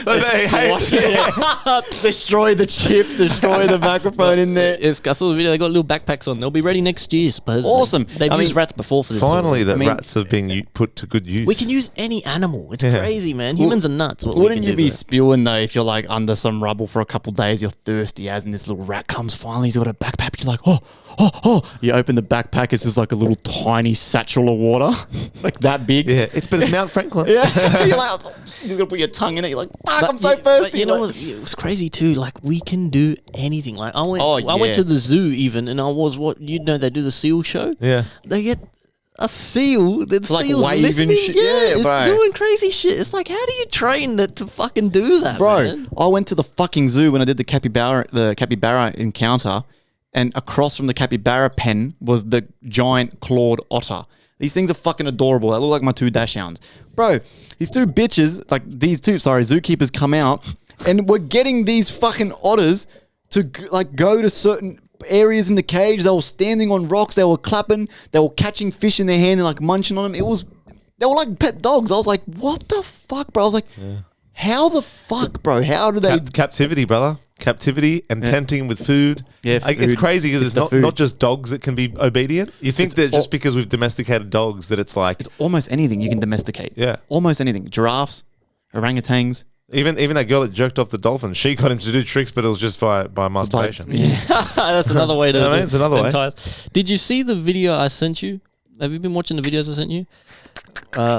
destroy the chip, destroy the microphone in there. Yes, I saw the video. They got little backpacks on. They'll be ready next year, supposedly. Awesome. They've used rats before for this. Finally, rats have been put to good use. We can use any animal. It's crazy, man. Humans are nuts. Wouldn't you be spewing though if you're like under some rubble for a couple days, you're thirsty as, and this little rat comes finally, he's got a backpack, you're like, oh. You open the backpack, it's just like a little tiny satchel of water, like that big. Yeah, it's Mount Franklin. Yeah, you're like, you're gonna put your tongue in it. You're like, fuck, I'm so thirsty. But you know, it was crazy too. Like we can do anything. Like I went to the zoo even, and I was they do the seal show. Yeah, they get a seal. The like seal's listening. Shit. Yeah, it's bro. doing crazy shit. It's like, how do you train it to fucking do that, bro? Man? I went to the fucking zoo when I did the capybara encounter, and across from the capybara pen was the giant clawed otter. These things are fucking adorable. They look like my two dachshunds. Bro, these two bitches, like these two, zookeepers come out, and we're getting these fucking otters to like go to certain areas in the cage. They were standing on rocks. They were clapping. They were catching fish in their hand and like munching on them. They were like pet dogs. I was like, what the fuck, bro? I was like, how the fuck, bro? How do they... Captivity, brother. Captivity and tempting with food. Yeah, food. It's crazy because it's not just dogs that can be obedient. You think that just because we've domesticated dogs that it's like... It's almost anything you can domesticate. Yeah. Almost anything. Giraffes, orangutans. Even that girl that jerked off the dolphin, she got him to do tricks, but it was just by masturbation. Yeah. That's another way to... it's another way. Did you see the video I sent you? Have you been watching the videos I sent you?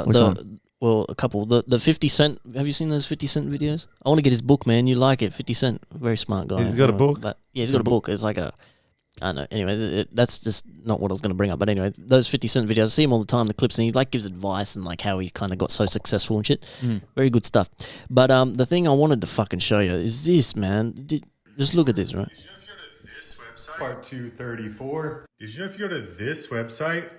Which one? Well, a couple. The 50 Cent. Have you seen those 50 Cent videos? I want to get his book, man. You like it. 50 Cent. Very smart guy. He's got a book? But yeah, he's got a book. It's like a... I don't know. Anyway, that's just not what I was going to bring up. But anyway, those 50 Cent videos, I see him all the time, the clips, and he like gives advice and like how he kind of got so successful and shit. Very good stuff. But the thing I wanted to fucking show you is this, man. Just look at this, right? Did you know if you go to this website, part 234, did you know if you go to this website,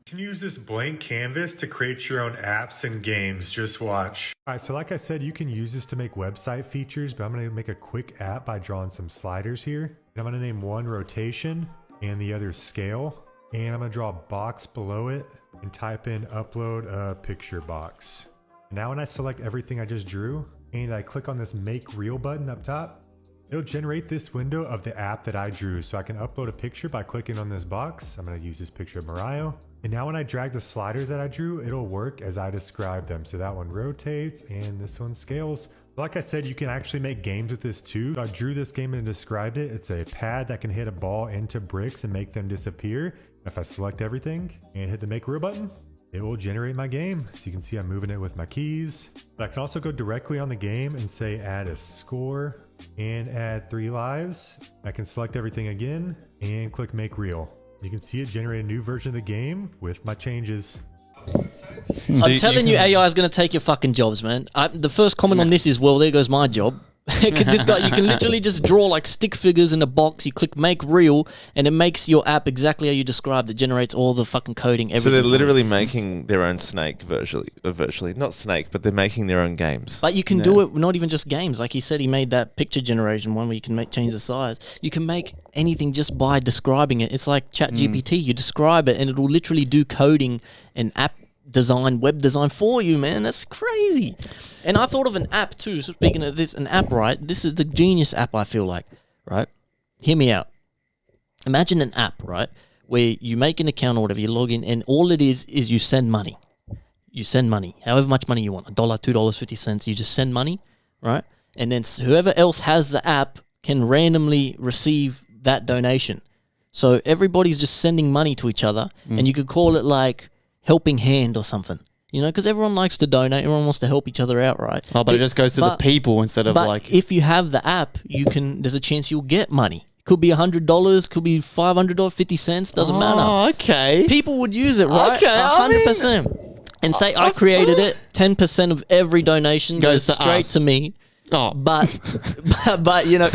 you can use this blank canvas to create your own apps and games. Just watch. All right, so like I said, you can use this to make website features, but I'm going to make a quick app by drawing some sliders here. And I'm going to name one rotation and the other scale. And I'm going to draw a box below it and type in upload a picture box. Now when I select everything I just drew and I click on this make real button up top, It'll generate this window of the app that I drew, so I can upload a picture by clicking on this box. I'm going to use this picture of Mariah. And now when I drag the sliders that I drew, it'll work as I describe them. So that one rotates and this one scales. Like I said, you can actually make games with this too. I drew this game and described it. It's a pad that can hit a ball into bricks and make them disappear. If I select everything and hit the make real button, it will generate my game. So you can see I'm moving it with my keys. But I can also go directly on the game and say add a score and add 3 lives. I can select everything again and click make real. You can see it generate a new version of the game with my changes. I'm telling you, AI is going to take your fucking jobs, man. The first comment on this is, well, there goes my job. This guy, you can literally just draw like stick figures in a box. You click make real, and it makes your app exactly how you described. It generates all the fucking coding. Everything. So they're literally making their own Snake virtually, not Snake, but they're making their own games. But you can do it, not even just games. Like he said, he made that picture generation one where you can change the size. You can make anything just by describing it. It's like ChatGPT. You describe it, and it will literally do coding and app design, web design for you, man. That's crazy. And I thought of an app too. So speaking of this, an app, right? This is the genius app, I feel like, right? Hear me out. Imagine an app, right, where you make an account or whatever, you log in, and all it is you send money. You send money, however much money you want, $1, $2, 50 cents. You just send money, right? And then whoever else has the app can randomly receive that donation. So everybody's just sending money to each other, and you could call it like helping hand or something, you know, because everyone likes to donate. Everyone wants to help each other out, right? Oh, but it just goes to the people instead of like... if you have the app, there's a chance you'll get money. Could be $100, could be $500, 50 cents, doesn't matter. Oh, okay. People would use it, right? Okay, 100%. And say I created it, 10% of every donation goes straight to me. Oh, but you know,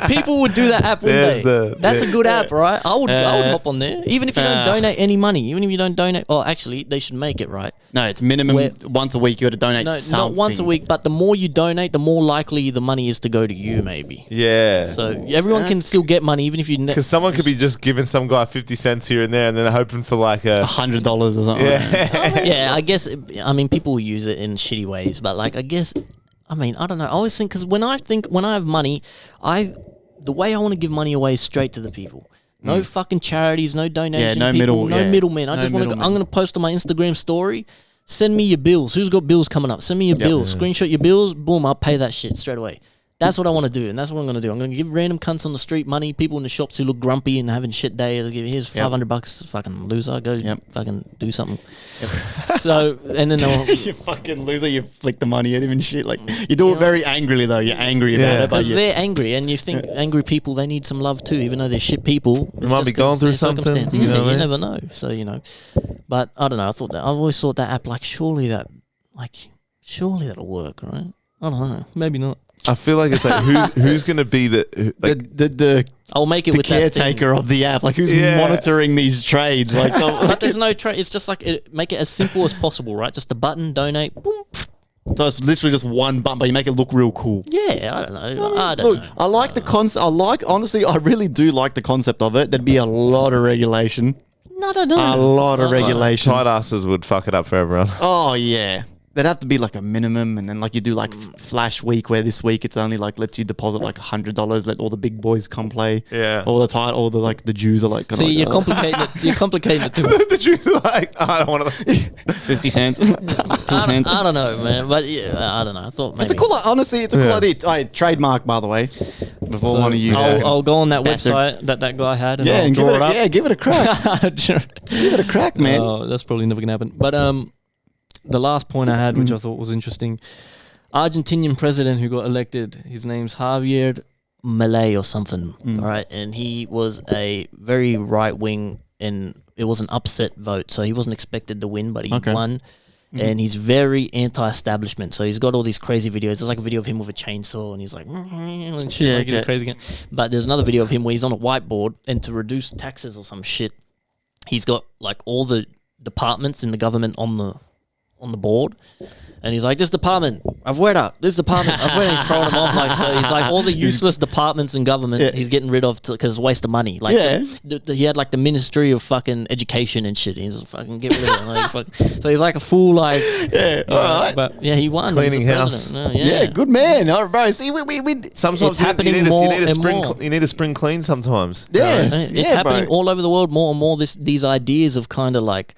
people would do that app one day. That's a good app, right? I would hop on there, even if you don't donate any money. Even if you don't donate, actually, they should make it right. No, it's minimum once a week. You got to donate something. Not once a week, but the more you donate, the more likely the money is to go to you. Maybe. Yeah. So everyone can still get money, even if you. Because someone could be just giving some guy 50 cents here and there, and then hoping for like $100 or something. Yeah. Yeah, I guess. I mean, people will use it in shitty ways, but like, I guess. I mean, I don't know. I always think, because when I have money, the way I want to give money away is straight to the people. No fucking charities, no donation. Yeah, no middlemen. I just want to. I'm going to post on my Instagram story. Send me your bills. Who's got bills coming up? Send me your bills. Screenshot your bills. Boom, I'll pay that shit straight away. That's what I want to do, and that's what I'm going to do. I'm going to give random cunts on the street money, people in the shops who look grumpy and having shit day. I'll give here's $500, fucking loser. Go fucking do something. So, and then you fucking loser. You flick the money at him and shit. Like you do it very angrily though. You're angry about it, because they're angry, and you think angry people, they need some love too, even though they're shit people. They might be going through something. You never know. So but I don't know. I've always thought that app, like surely that'll work, right? I don't know. Maybe not. I feel like it's like who's going to be the I'll make it the with caretaker of the app, like who's monitoring these trades, like. But there's no trade. It's just like make it as simple as possible, right? Just a button, donate, boom. So it's literally just one button, but you make it look real cool. Yeah, I don't know. I don't know. I like the concept. Honestly, I really do like the concept of it. There'd be a lot of regulation. No. A lot of regulation. Tight asses would fuck it up for everyone. Oh yeah. There'd have to be like a minimum, and then like you do like Flash Week, where this week it's only like lets you deposit like $100, let all the big boys come play. Yeah. All the time, all the like the Jews are like. See, you're complicating it. You're complicating it too. The Jews are like, I don't want to. 50 cents, 2 cents. I don't know, man, but I don't know. I thought maybe it's a cool. Honestly, it's a cool idea. Trademark, by the way. Before one of you, I'll go on that website that guy had, and I'll draw it up. Yeah, give it a crack. Give it a crack, man. Oh, that's probably never gonna happen. But the last point I had, which I thought was interesting, Argentinian president who got elected, his name's Javier Milei or something, right? And he was a very right-wing, and it was an upset vote, so he wasn't expected to win, but he won. And he's very anti-establishment, so he's got all these crazy videos. There's like a video of him with a chainsaw, and he's like, and shit, he's crazy again. But there's another video of him where he's on a whiteboard, and to reduce taxes or some shit, he's got like all the departments in the government on the on the board. And he's like, this department, afuera, this department, afuera. He's throwing them off. Like, so he's like, all the useless departments in government, he's getting rid of because it's a waste of money. Like, he had like the Ministry of fucking Education and shit. He's like, fucking get rid of it. Like, so he's like a fool, like, all right. But yeah, he won. Cleaning house. Yeah, good man. All right, bro. See, we sometimes happening you need more a and spring. more. You need a spring clean sometimes. Yes. It's happening all over the world more and more. These ideas of kind of like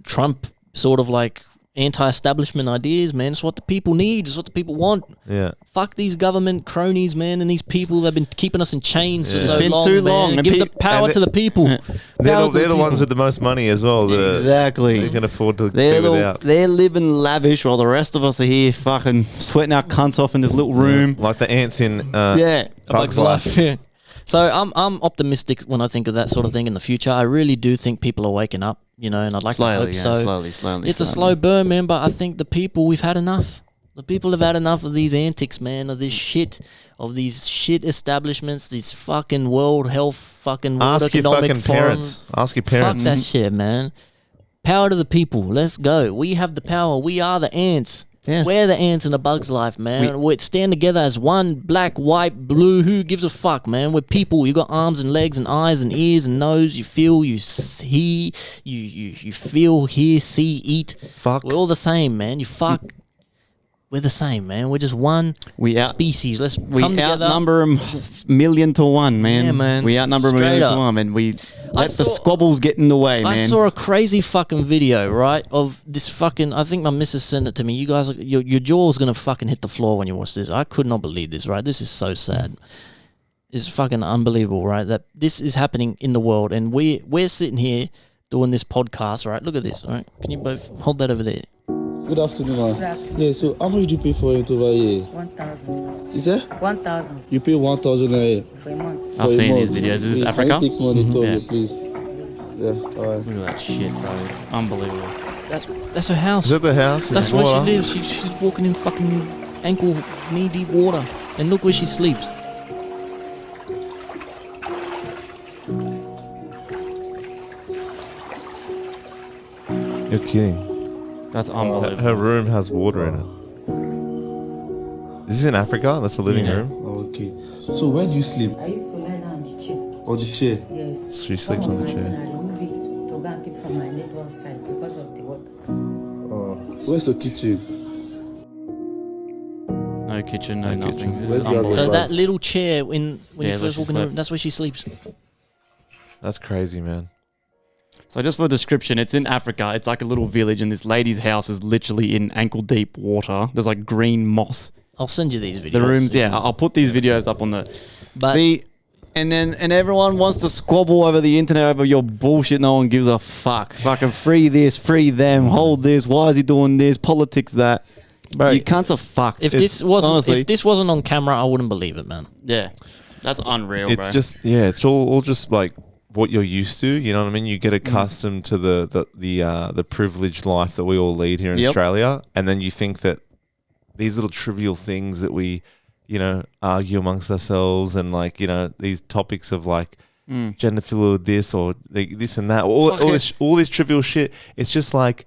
Trump sort of like anti-establishment ideas, man. It's what the people need. It's what the people want. Yeah. Fuck these government cronies, man, and these people that have been keeping us in chains for so It's been long, too man. long. Give the power to the people. They're the ones with the most money as well. Exactly. They can afford to do without. They're living lavish while the rest of us are here fucking sweating our cunts off in this little room. Like the ants in Bugs Life. Yeah. So I'm optimistic when I think of that sort of thing in the future. I really do think people are waking up, you know, and I'd like to hope so. Slowly. It's a slow burn, man, but I think the people, we've had enough. The people have had enough of these antics, man, of these shit establishments, these fucking World Health fucking World Economic Forums. Ask your parents. Fuck that shit, man. Power to the people. Let's go. We have the power. We are the ants. Yes. We're the ants in a bug's life, man. We stand together as one, black, white, blue. Who gives a fuck, man? We're people. You got arms and legs and eyes and ears and nose. You feel, you see, you feel, hear, see, eat. Fuck. We're all the same, man. You fuck. We're the same, man. We're just one species. Let's come together. Outnumber them 1,000,000 to 1, man. Yeah, man. We outnumber them 1,000,000 to 1, and we let the squabbles get in the way, man. I saw a crazy fucking video, right, of this fucking. I think my missus sent it to me. You guys, your jaw's gonna fucking hit the floor when you watch this. I could not believe this, right? This is so sad. It's fucking unbelievable, right? That this is happening in the world, and we're sitting here doing this podcast, right? Look at this, all right? Can you both hold that over there? Good afternoon, man. Good afternoon. Yeah, so how much did you pay for it over here? 1,000. You say? 1,000 You pay 1,000 a year. for a month. I've seen these videos. Is this Africa? Can you take money to Yeah. you, please? Yeah, alright. Look at that shit, bro. Unbelievable. That's her house. Is that the house? That's where she lives. She's walking in fucking ankle, knee-deep water. And look where she sleeps. You're kidding. That's unbelievable. Her room has water in it. Is this in Africa? That's the living room? Okay. So where do you sleep? I used to lie down on the chair. On the chair? Yes. She sleeps on the Until chair. I remove it to go and keep from my neighbor's side because of the water. Where's your kitchen? No kitchen, no No nothing. kitchen. This Where is do you have unbelievable. So that little chair when Yeah, you first where walk she in the room, slept. that's where she sleeps. That's crazy, man. So just for description, it's in Africa. It's like a little village, and this lady's house is literally in ankle-deep water. There's like green moss. I'll send you these videos. The rooms, yeah. I'll put these videos up on the... But See, and everyone wants to squabble over the internet over your bullshit. No one gives a fuck. Fucking free this, free them, hold this. Why is he doing this? Politics that. bro, You cunts are fucked. if this wasn't honestly, on camera, I wouldn't believe it, man. yeah, that's unreal, It's bro. just it's all just like what you're used to. You know what I mean? You get accustomed to the privileged life that we all lead here in Australia, and then you think that these little trivial things that we, you know, argue amongst ourselves, and like, you know, these topics of like gender fluid this or this and that, all this trivial shit. It's just like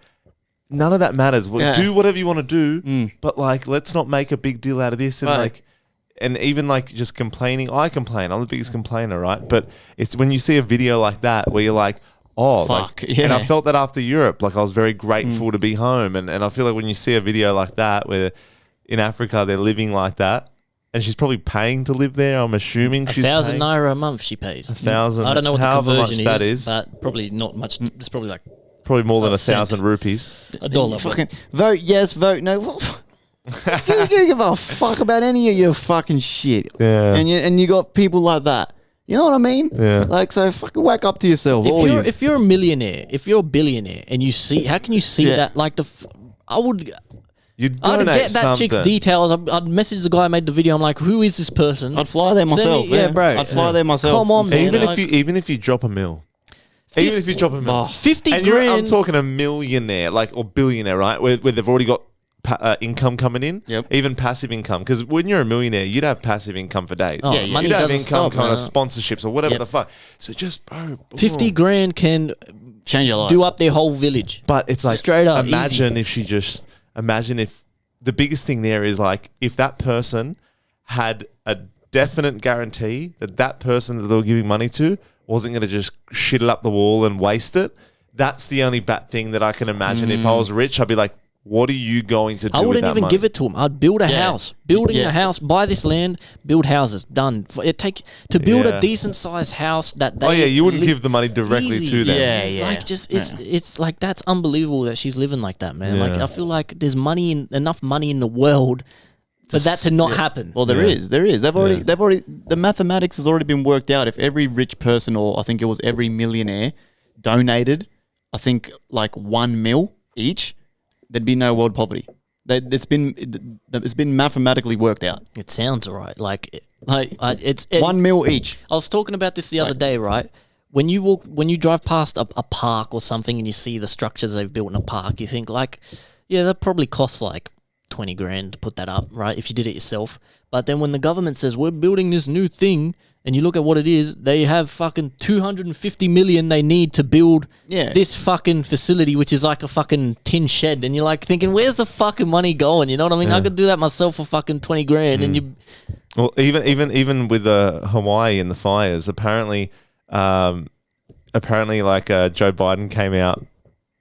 none of that matters. Do whatever you want to do, but like let's not make a big deal out of this. And like, and even like just complaining. I complain. I'm the biggest complainer, right? But it's when you see a video like that where you're like, oh, Fuck, like, and I felt that after Europe. Like I was very grateful to be home, and I feel like when you see a video like that where in Africa they're living like that, and she's probably paying to live there. I'm assuming she's 1,000 paying naira a month she pays. 1,000. I don't know what the however conversion much that is, is. but probably not much. It's probably like Probably more than a cent. 1,000 rupees. $1. Fucking vote yes, vote no. You give a fuck about any of your fucking shit. Yeah. And you got people like that. You know what I mean? Yeah. Like, so fucking whack up to yourself. If you're a millionaire, if you're a billionaire, and you see, how can you see that? Like I would. You'd I'd donate get that chick's something. details. I'd message the guy who made the video. I'm like, who is this person? I'd fly there Send me- myself. yeah, bro. I'd fly there myself. Come on, man. Even if you drop a mil. Even if you drop a mil. 50 and grand. I'm talking a millionaire, like, or billionaire, right? Where they've already got income coming in. Yep. Even passive income. Because when you're a millionaire, you'd have passive income for days. Oh, yeah. Money You'd have doesn't income stop, kind of man. sponsorships or whatever Yep. the fuck. So just, bro. 50 grand can Change your life. Do up their whole village. But it's like, straight up. imagine easy. imagine if the biggest thing there is like, if that person had a definite guarantee that person that they were giving money to wasn't going to just shit it up the wall and waste it. That's the only bad thing that I can imagine. If I was rich, I'd be like, what are you going to do? I wouldn't with that even money? give it to him. I'd build a house. Building a house, buy this land, build houses. Done. To build a decent sized house that they you wouldn't give the money directly to them. Like it's like that's unbelievable that she's living like that, man. Like I feel like there's enough money in the world for that to not happen. Well, there is. They've already the mathematics has already been worked out. If every rich person, or I think it was every millionaire, donated, I think like $1 million each, there'd be no world poverty. It's been mathematically worked out. It sounds right. It's $1 million each. I was talking about this the other day, right? When you drive past a park or something and you see the structures they've built in a park, you think like, yeah, that probably costs like 20 grand to put that up, right? If you did it yourself. But then when the government says we're building this new thing, and you look at what it is, they have fucking 250 million they need to build this fucking facility, which is like a fucking tin shed. And you're like thinking, where's the fucking money going? You know what I mean? I could do that myself for fucking 20 grand. And you... Well, even with Hawaii and the fires, apparently Joe Biden came out,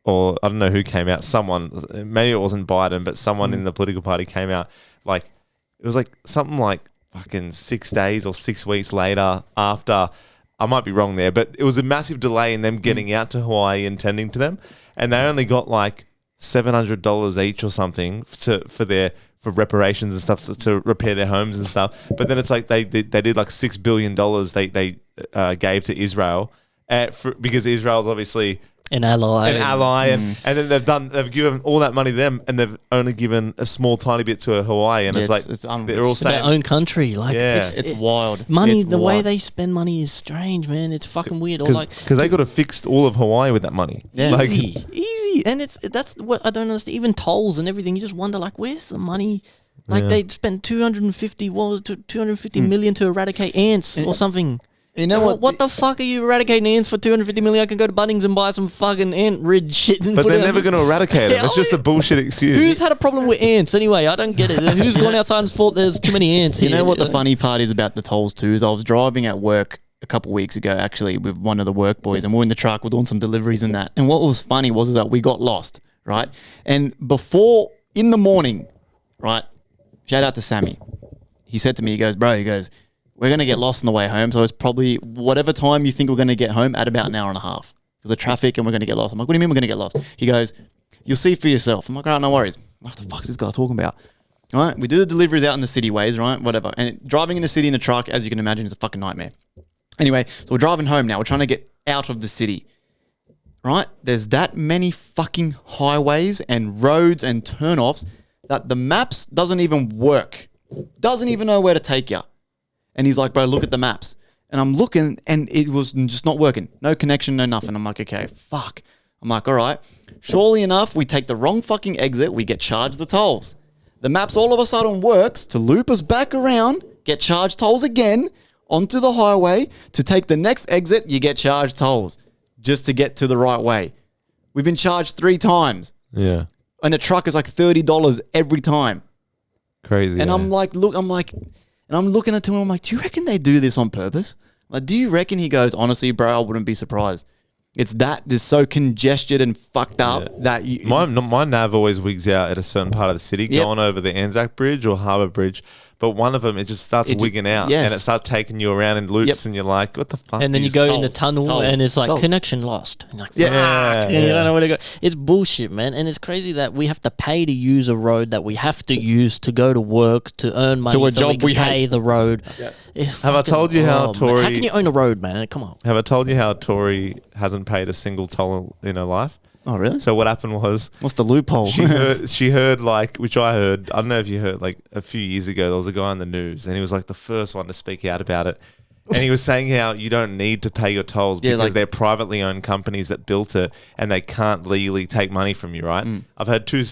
or I don't know who came out, someone, maybe it wasn't Biden, but someone in the political party came out, like, it was like something like fucking 6 days or 6 weeks later after, I might be wrong there, but it was a massive delay in them getting out to Hawaii and tending to them, and they only got like $700 each or something for reparations and stuff, to repair their homes and stuff. But then it's like they did like $6 billion they gave to Israel, because Israel's obviously an ally, and then they've given all that money to them, and they've only given a small tiny bit to Hawaii, and it's they're all saying their own country. Like it's wild. Money, the way they spend money is strange, man. It's fucking weird. Because they could have fixed all of Hawaii with that money. Yeah, easy, and that's what I don't understand. Even tolls and everything, you just wonder like, where's the money? Like they spent 250 million to eradicate ants or something. You know what the fuck are you eradicating ants for 250 million? I can go to Bunnings and buy some fucking ant rid shit. But they're never going to eradicate them. It's just a bullshit excuse. Who's had a problem with ants anyway? I don't get it. Who's gone outside and thought there's too many ants here? You know what the funny part is about the tolls too? Is I was driving at work a couple of weeks ago, actually, with one of the work boys, and we're in the truck, we're doing some deliveries and that. And what was funny was that we got lost, right? And in the morning, right? Shout out to Sammy. He said to me, he goes, we're going to get lost on the way home. So it's probably whatever time you think we're going to get home at about an hour and a half because of traffic, and we're going to get lost. I'm like, what do you mean we're going to get lost? He goes, you'll see for yourself. I'm like, all right, no worries. What the fuck is this guy talking about? All right, we do the deliveries out in the city ways, right? Whatever. And driving in the city in a truck, as you can imagine, is a fucking nightmare. Anyway, so we're driving home now. We're trying to get out of the city, right? There's that many fucking highways and roads and turnoffs that the maps doesn't even work. Doesn't even know where to take you. And he's like, bro, look at the maps. And I'm looking, and it was just not working. No connection, no nothing. I'm like, okay, fuck. I'm like, all right. Surely enough, we take the wrong fucking exit. We get charged the tolls. The maps all of a sudden works to loop us back around, get charged tolls again, onto the highway. To take the next exit, you get charged tolls just to get to the right way. We've been charged 3 times. Yeah. And the truck is like $30 every time. Crazy. And I'm looking at him, I'm like, do you reckon they do this on purpose? Like, do you reckon? He goes, honestly, bro, I wouldn't be surprised. It's so congested and fucked up that you... My nav always wigs out at a certain part of the city, going over the Anzac Bridge or Harbour Bridge. But one of them, it just starts wigging out. Yes. And it starts taking you around in loops, and you're like, what the fuck? And then you go in the tunnel, and it's like, connection lost. And you're like, fuck. And you don't know where to go. It's bullshit, man. And it's crazy that we have to pay to use a road that we have to use to go to work, to earn money, to a so job we can pay the road. Yeah. Have I told you how Tori... How can you own a road, man? Come on. Have I told you how Tori hasn't paid a single toll in her life? Oh, really? So what happened was... What's the loophole? She heard like, which I heard, I don't know if you heard, like a few years ago, there was a guy on the news, and he was like the first one to speak out about it. And he was saying how you don't need to pay your tolls because they're privately owned companies that built it, and they can't legally take money from you, right? I've heard two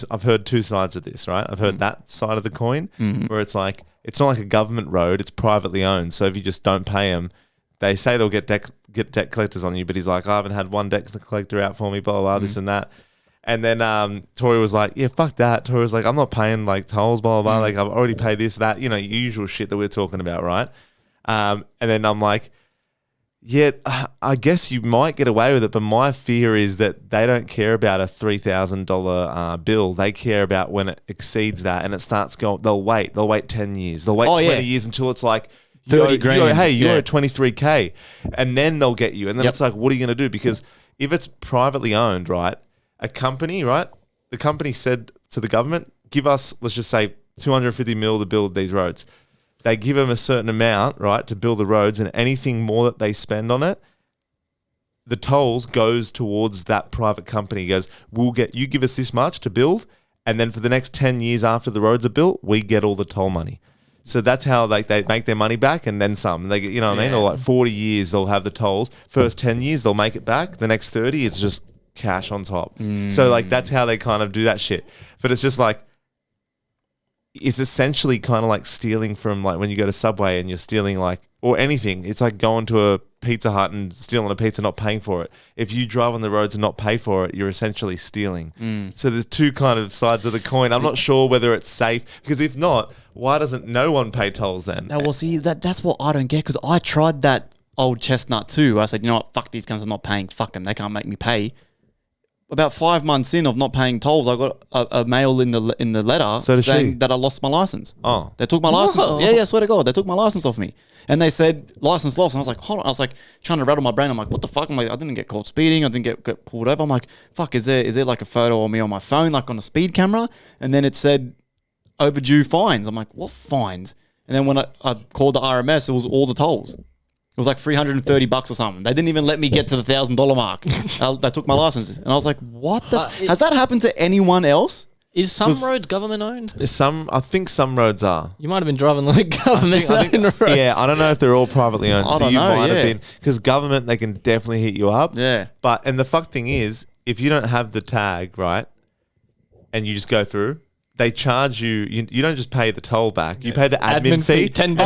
sides of this, right? I've heard that side of the coin, where it's like, it's not like a government road, it's privately owned. So if you just don't pay them, they say they'll get debt collectors on you, but he's like, I haven't had one debt collector out for me, blah, blah, blah, this and that. And then Tori was like, yeah, fuck that. Tori was like, I'm not paying like tolls, blah, blah, blah. Like, I've already paid this, that, usual shit that we're talking about, right? And then I'm like, yeah, I guess you might get away with it, but my fear is that they don't care about a $3,000 bill. They care about when it exceeds that and it starts going, they'll wait 10 years. They'll wait 20 years until it's like 30 grand. Hey, you owe 23K. And then they'll get you. And then it's like, what are you going to do? Because if it's privately owned, right, a company, right, the company said to the government, give us, let's just say, 250 mil to build these roads. They give them a certain amount, right, to build the roads, and anything more that they spend on it, the tolls goes towards that private company. He goes, you give us this much to build, and then for the next 10 years after the roads are built, we get all the toll money. So that's how they make their money back and then some. They get, you know what I mean? Or like 40 years they'll have the tolls. First 10 years they'll make it back. The next 30 it's just cash on top. So like that's how they kind of do that shit. But it's just like, it's essentially kind of like stealing from like when you go to Subway and you're stealing like, or anything. It's like going to a Pizza Hut and stealing a pizza, not paying for it. If you drive on the roads and not pay for it, you're essentially stealing. So there's two kind of sides of the coin. I'm not sure whether it's safe, because if not, why doesn't no one pay tolls then? Well, see, that's what I don't get, because I tried that old chestnut too. I said, you know what, fuck these guys, I'm not paying. Fuck them, they can't make me pay. About 5 months in of not paying tolls, I got a mail in the letter saying that I lost my license. Oh, they took my license. Yeah, I swear to God, they took my license off me, and they said license lost. And I was like, hold on. I was like trying to rattle my brain. I'm like, what the fuck? I'm like, I didn't get caught speeding. I didn't get pulled over. I'm like, fuck, is there like a photo of me on my phone, like on a speed camera? And then it said overdue fines. I'm like, what fines? And then when I called the RMS, it was all the tolls. It was like $330 or something. They didn't even let me get to the $1,000 mark. They took my license. And I was like, what the... has that happened to anyone else? Is some roads government owned? I think some roads are. You might have been driving like government owned roads. Yeah, I don't know if they're all privately owned. I don't know, might have been, because government, they can definitely hit you up. Yeah. And the fuck thing is, if you don't have the tag, right, and you just go through, they charge you. You don't just pay the toll back. You pay the admin fee. $10. And the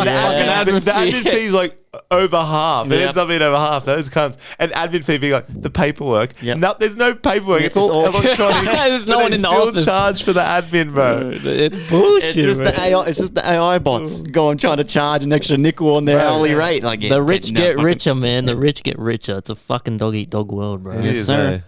admin fee is like over half. It ends up being over half. Those cunts. And admin fee being like the paperwork. No, there's no paperwork. It's all electronic. There's no one in the office. Still charge for the admin, bro. It's bullshit. It's just the AI. It's just the AI bots going trying to charge an extra nickel on their hourly rate. Like the rich get richer, man. The rich get richer. It's a fucking dog eat dog world, bro. Yes, sir.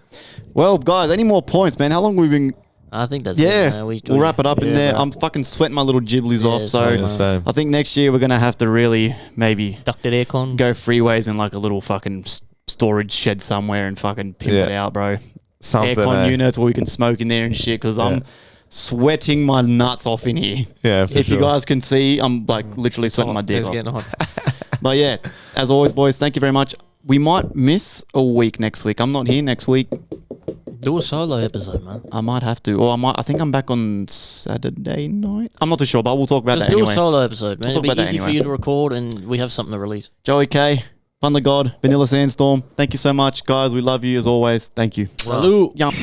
Well, guys, any more points, man? How long have we been? I think that's it. We'll wrap it up in there. Bro. I'm fucking sweating my little giblies off. So I think next year we're going to have to really maybe duct it aircon, go freeways in like a little fucking storage shed somewhere and fucking pimp it out, bro. Something, aircon units where we can smoke in there and shit, because I'm sweating my nuts off in here. Yeah, for If you guys can see, I'm like literally sweating my dick off. Getting hot. But yeah, as always, boys, thank you very much. We might miss a week next week. I'm not here next week. Do a solo episode, man. I might have to. Or I think I'm back on Saturday night. I'm not too sure, but we'll talk about that anyway. Just do a solo episode, man. We'll It'll be easy for you to record, and we have something to release. Joey K, Fun the God, Vanilla Sandstorm. Thank you so much, guys. We love you as always. Thank you. Salute. Yum.